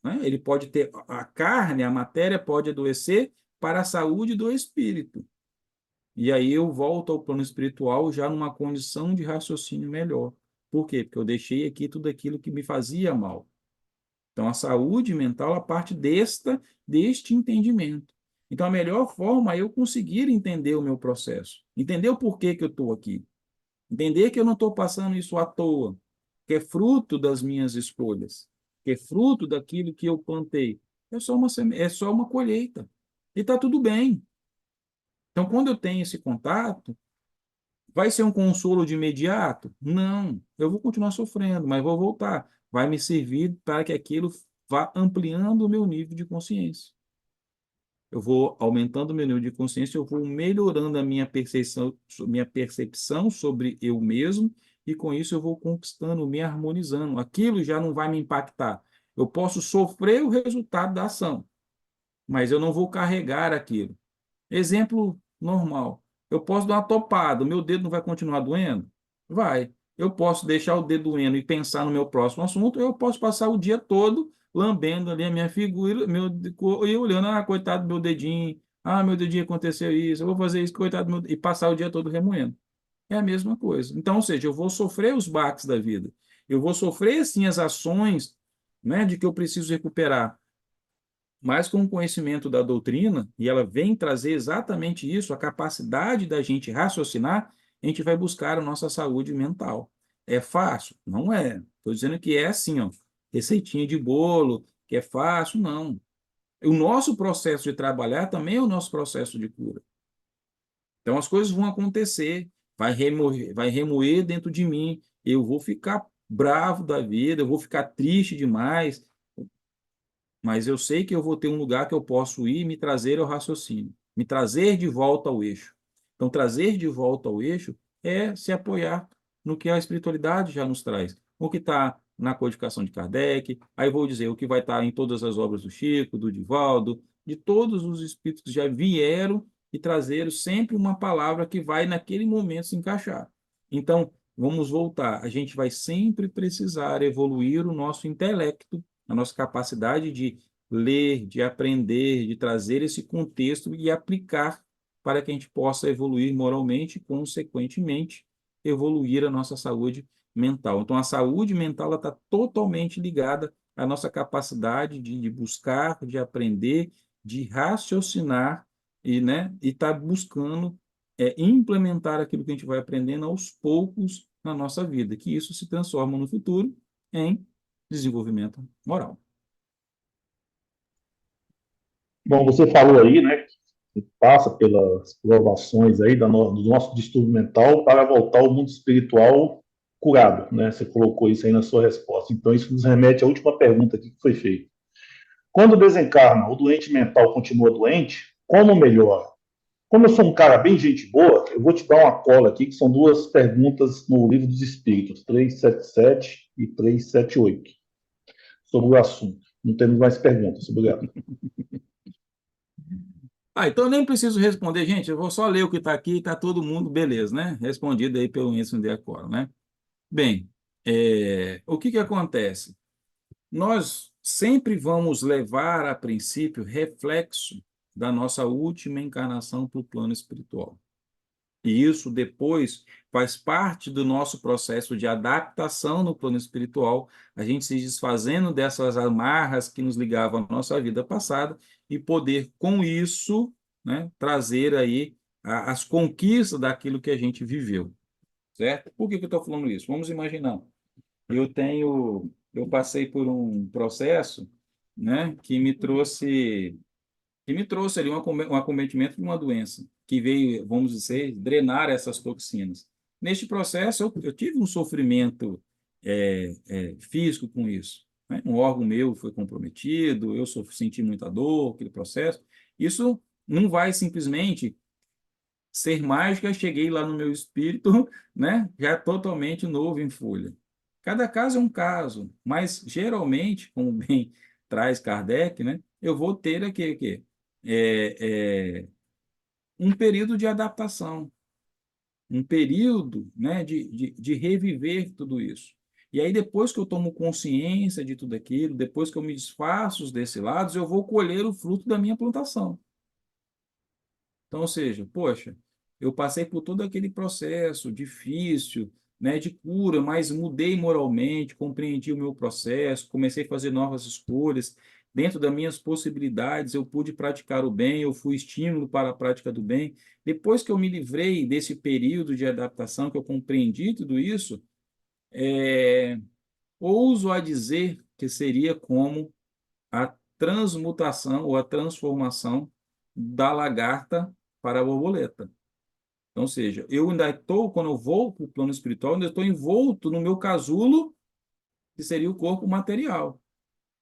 né? Ele pode ter a carne, a matéria pode adoecer para a saúde do espírito. E aí eu volto ao plano espiritual já numa condição de raciocínio melhor. Por quê? Porque eu deixei aqui tudo aquilo que me fazia mal. Então a saúde mental a parte deste entendimento. Então a melhor forma é eu conseguir entender o meu processo, entender o porquê que eu estou aqui, entender que eu não estou passando isso à toa, que é fruto das minhas escolhas, que é fruto daquilo que eu plantei. É só uma colheita. E está tudo bem. Então, quando eu tenho esse contato, vai ser um consolo de imediato? Não. Eu vou continuar sofrendo, mas vou voltar. Vai me servir para que aquilo vá ampliando o meu nível de consciência. Eu vou aumentando o meu nível de consciência, eu vou melhorando a minha percepção sobre eu mesmo, e com isso eu vou conquistando, me harmonizando. Aquilo já não vai me impactar. Eu posso sofrer o resultado da ação, mas eu não vou carregar aquilo. Exemplo normal. Eu posso dar uma topada, o meu dedo não vai continuar doendo? Vai. Eu posso deixar o dedo doendo e pensar no meu próximo assunto, eu posso passar o dia todo lambendo ali a minha figura, e olhando, coitado do meu dedinho, meu dedinho aconteceu isso, eu vou fazer isso, coitado do meu, e passar o dia todo remoendo. É a mesma coisa. Então, ou seja, eu vou sofrer os baques da vida. Eu vou sofrer, sim, as ações, né, de que eu preciso recuperar, mas com o conhecimento da doutrina, e ela vem trazer exatamente isso, a capacidade da gente raciocinar, a gente vai buscar a nossa saúde mental. É fácil? Não é. Estou dizendo que é assim, ó, receitinha de bolo, que é fácil, não. O nosso processo de trabalhar também é o nosso processo de cura. Então, as coisas vão acontecer, vai remoer dentro de mim, eu vou ficar bravo da vida, eu vou ficar triste demais, mas eu sei que eu vou ter um lugar que eu posso ir e me trazer ao raciocínio, me trazer de volta ao eixo. Então, trazer de volta ao eixo é se apoiar no que a espiritualidade já nos traz. O que está na codificação de Kardec, aí vou dizer o que vai estar em todas as obras do Chico, do Divaldo, de todos os espíritos que já vieram e trazeram sempre uma palavra que vai naquele momento se encaixar. Então, vamos voltar. A gente vai sempre precisar evoluir o nosso intelecto, a nossa capacidade de ler, de aprender, de trazer esse contexto e aplicar para que a gente possa evoluir moralmente e, consequentemente, evoluir a nossa saúde mental. Então, a saúde mental está totalmente ligada à nossa capacidade de buscar, de aprender, de raciocinar e, né, e tá buscando implementar aquilo que a gente vai aprendendo aos poucos na nossa vida, que isso se transforma no futuro em desenvolvimento moral. Bom, você falou aí, né, que passa pelas provações aí do nosso distúrbio mental para voltar ao mundo espiritual curado, né? Você colocou isso aí na sua resposta. Então, isso nos remete à última pergunta aqui que foi feita. Quando desencarna, o doente mental continua doente, como melhora? Como eu sou um cara bem gente boa, eu vou te dar uma cola aqui, que são duas perguntas no Livro dos Espíritos, 377 e 378, sobre o assunto. Não temos mais perguntas. Obrigado. Então eu nem preciso responder, gente, eu vou só ler o que está aqui e está todo mundo, beleza, né? Respondido aí pelo Enzo de Acordo, né? Bem, o que acontece? Nós sempre vamos levar, a princípio, reflexo da nossa última encarnação para o plano espiritual. E isso depois faz parte do nosso processo de adaptação no plano espiritual, a gente se desfazendo dessas amarras que nos ligavam à nossa vida passada e poder, com isso, né, trazer aí as conquistas daquilo que a gente viveu, certo? Por que eu estou falando isso? Vamos imaginar, eu passei por um processo, né, que me trouxe ali um acometimento de uma doença, que veio, vamos dizer, drenar essas toxinas. Neste processo, eu tive um sofrimento físico com isso, né? Um órgão meu foi comprometido, senti muita dor, aquele processo. Isso não vai simplesmente ser mágica, cheguei lá no meu espírito, né? Já totalmente novo em folha. Cada caso é um caso, mas geralmente, como bem traz Kardec, né? Eu vou ter aqui, um período de adaptação, um período, né, de reviver tudo isso. E aí, depois que eu tomo consciência de tudo aquilo, depois que eu me desfaço desses lados, eu vou colher o fruto da minha plantação. Então, ou seja, poxa, eu passei por todo aquele processo difícil, né, de cura, mas mudei moralmente, compreendi o meu processo, comecei a fazer novas escolhas. Dentro das minhas possibilidades, eu pude praticar o bem, eu fui estímulo para a prática do bem. Depois que eu me livrei desse período de adaptação, que eu compreendi tudo isso, ouso a dizer que seria como a transmutação ou a transformação da lagarta para a borboleta. Então, ou seja, eu ainda estou, quando eu vou para o plano espiritual, ainda estou envolto no meu casulo, que seria o corpo material.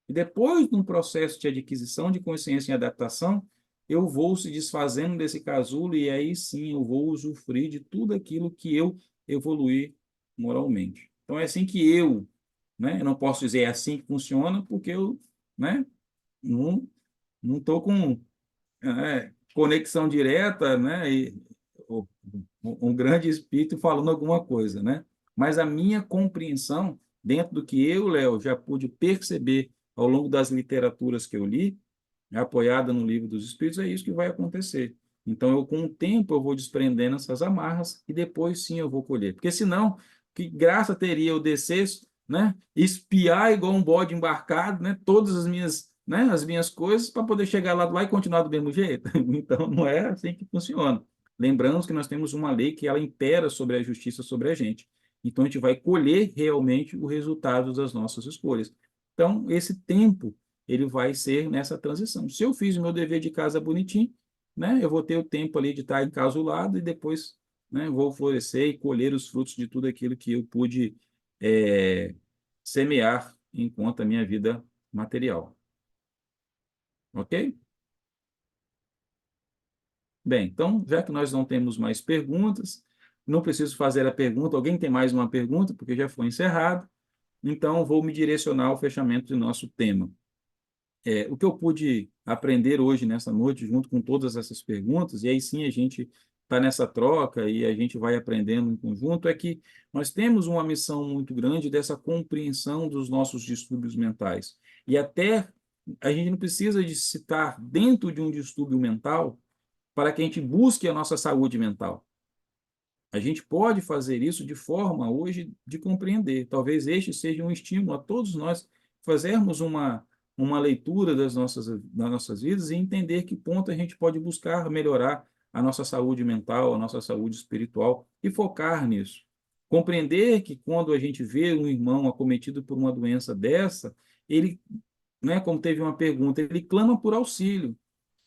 E depois, num processo de adquisição de consciência e adaptação, eu vou se desfazendo desse casulo e aí sim eu vou usufruir de tudo aquilo que eu evoluí moralmente. Então, é assim que né? Eu não posso dizer é assim que funciona, porque eu, né? Não não estou com conexão direta, né? E um grande espírito falando alguma coisa, né? Mas a minha compreensão, dentro do que eu, Léo, já pude perceber ao longo das literaturas que eu li, apoiada no Livro dos Espíritos, é isso que vai acontecer. Então, com o tempo, eu vou desprendendo essas amarras e depois sim eu vou colher. Porque senão, que graça teria eu descer, né? Espiar igual um bode embarcado, né? Todas as minhas coisas para poder chegar lá e continuar do mesmo jeito. Então, não é assim que funciona. Lembramos que nós temos uma lei que ela impera sobre a justiça sobre a gente. Então, a gente vai colher realmente o resultado das nossas escolhas. Então, esse tempo ele vai ser nessa transição. Se eu fiz o meu dever de casa bonitinho, né, eu vou ter o tempo ali de estar encausulado e depois, né, vou florescer e colher os frutos de tudo aquilo que eu pude semear enquanto a minha vida material. Ok? Bem, então, já que nós não temos mais perguntas, não preciso fazer a pergunta. Alguém tem mais uma pergunta? Porque já foi encerrado. Então, vou me direcionar ao fechamento do nosso tema. O que eu pude aprender hoje, nessa noite, junto com todas essas perguntas, e aí sim a gente está nessa troca e a gente vai aprendendo em conjunto, é que nós temos uma missão muito grande dessa compreensão dos nossos distúrbios mentais. E até a gente não precisa de estar dentro de um distúrbio mental para que a gente busque a nossa saúde mental. A gente pode fazer isso de forma, hoje, de compreender. Talvez este seja um estímulo a todos nós fazermos uma leitura das nossas vidas e entender que ponto a gente pode buscar melhorar a nossa saúde mental, a nossa saúde espiritual e focar nisso. Compreender que quando a gente vê um irmão acometido por uma doença dessa, ele, né, como teve uma pergunta, ele clama por auxílio.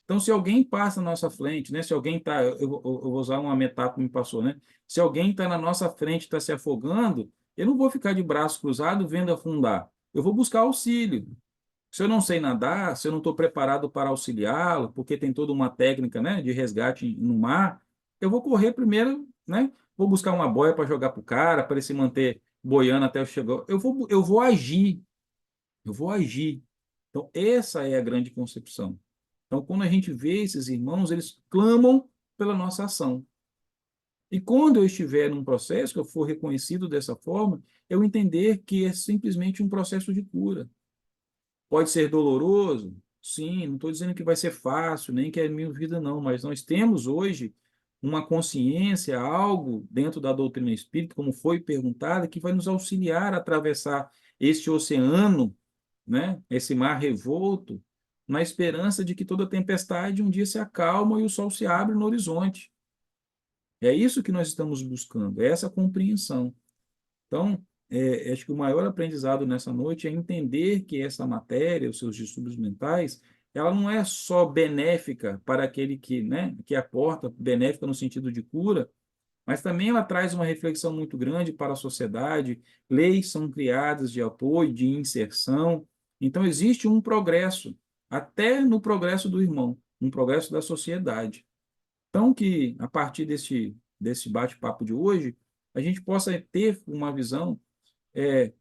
Então, se alguém passa na nossa frente, né? Se alguém está, eu vou usar uma metáfora que me passou, né? Se alguém está na nossa frente, está se afogando, eu não vou ficar de braço cruzado vendo afundar. Eu vou buscar auxílio. Se eu não sei nadar, se eu não estou preparado para auxiliá-lo, porque tem toda uma técnica, né, de resgate no mar, eu vou correr primeiro, né? Vou buscar uma boia para jogar para o cara, para ele se manter boiando até eu chegar. Eu vou agir. Eu vou agir. Então, essa é a grande concepção. Então, quando a gente vê esses irmãos, eles clamam pela nossa ação. E quando eu estiver num processo, que eu for reconhecido dessa forma, eu entender que é simplesmente um processo de cura. Pode ser doloroso? Sim, não estou dizendo que vai ser fácil, nem que é minha vida, não, mas nós temos hoje uma consciência, algo dentro da doutrina espírita, como foi perguntado, que vai nos auxiliar a atravessar este oceano, né, esse mar revolto, na esperança de que toda tempestade um dia se acalma e o sol se abre no horizonte. É isso que nós estamos buscando, é essa compreensão. Então, acho que o maior aprendizado nessa noite é entender que essa matéria, os seus distúrbios mentais, ela não é só benéfica para aquele que, né, que aporta, benéfica no sentido de cura, mas também ela traz uma reflexão muito grande para a sociedade, leis são criadas de apoio, de inserção, então existe um progresso, até no progresso do irmão, um progresso da sociedade. Então, que a partir desse bate-papo de hoje, a gente possa ter uma visão é,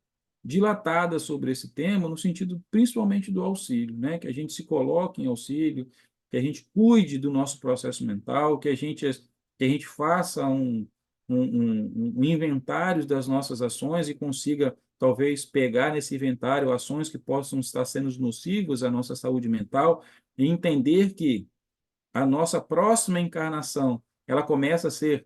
dilatada sobre esse tema, no sentido principalmente do auxílio, né? Que a gente se coloque em auxílio, que a gente cuide do nosso processo mental, que a gente faça um inventário das nossas ações e consiga, talvez, pegar nesse inventário ações que possam estar sendo nocivas à nossa saúde mental e entender que a nossa próxima encarnação, ela começa a ser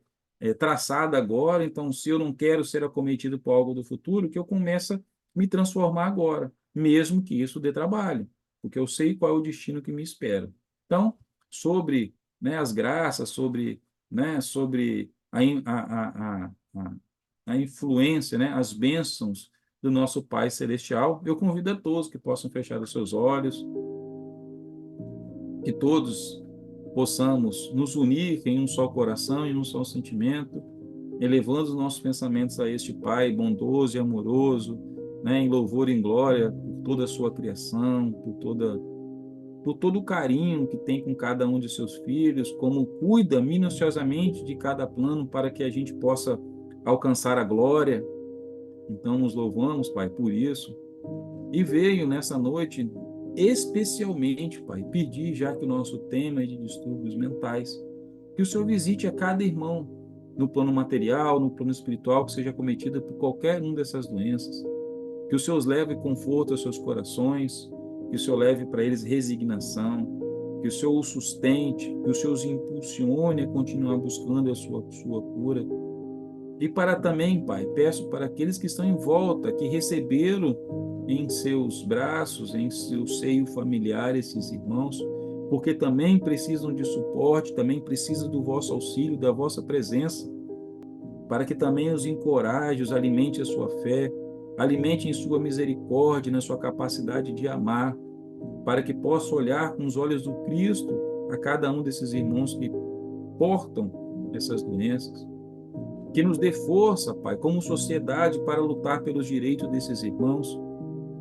traçada agora, então, se eu não quero ser acometido por algo do futuro, que eu comece a me transformar agora, mesmo que isso dê trabalho, porque eu sei qual é o destino que me espera. Então, sobre, né, as graças, sobre, né, sobre a influência, né, as bênçãos do nosso Pai Celestial, eu convido a todos que possam fechar os seus olhos, que todos possamos nos unir em um só coração e um só sentimento, elevando os nossos pensamentos a este Pai bondoso e amoroso, né, em louvor e em glória por toda a sua criação, por todo o carinho que tem com cada um de seus filhos, como cuida minuciosamente de cada plano para que a gente possa alcançar a glória. Então, nos louvamos, Pai, por isso. E veio nessa noite, especialmente, Pai, pedir, já que o nosso tema é de distúrbios mentais, que o Senhor visite a cada irmão, no plano material, no plano espiritual, que seja cometido por qualquer um dessas doenças. Que o Senhor leve conforto aos seus corações, que o Senhor leve para eles resignação, que o Senhor os sustente, que o Senhor os impulsione a continuar buscando a sua cura. E para também, Pai, peço para aqueles que estão em volta, que receberam em seus braços, em seu seio familiar esses irmãos, porque também precisam de suporte, também precisam do vosso auxílio, da vossa presença, para que também os encoraje, os alimente a sua fé, alimente em sua misericórdia, na sua capacidade de amar, para que possa olhar com os olhos do Cristo a cada um desses irmãos que portam essas doenças, que nos dê força, Pai, como sociedade, para lutar pelos direitos desses irmãos,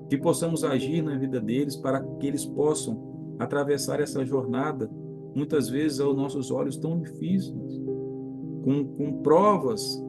que possamos agir na vida deles para que eles possam atravessar essa jornada, muitas vezes aos nossos olhos tão difíceis, com provas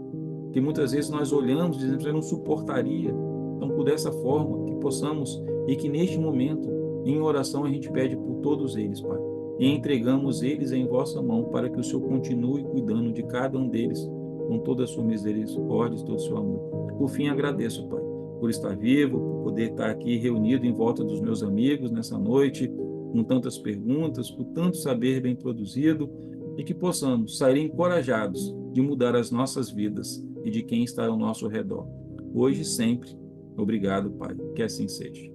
que muitas vezes nós olhamos e dizemos, eu não suportaria. Então, por dessa forma, que possamos, e que neste momento, em oração, a gente pede por todos eles, Pai, e entregamos eles em vossa mão, para que o Senhor continue cuidando de cada um deles, com toda a sua misericórdia e todo o seu amor. Por fim, agradeço, Pai, por estar vivo, por poder estar aqui reunido em volta dos meus amigos nessa noite, com tantas perguntas, por tanto saber bem produzido, e que possamos sair encorajados de mudar as nossas vidas e de quem está ao nosso redor, hoje e sempre. Obrigado, Pai, que assim seja.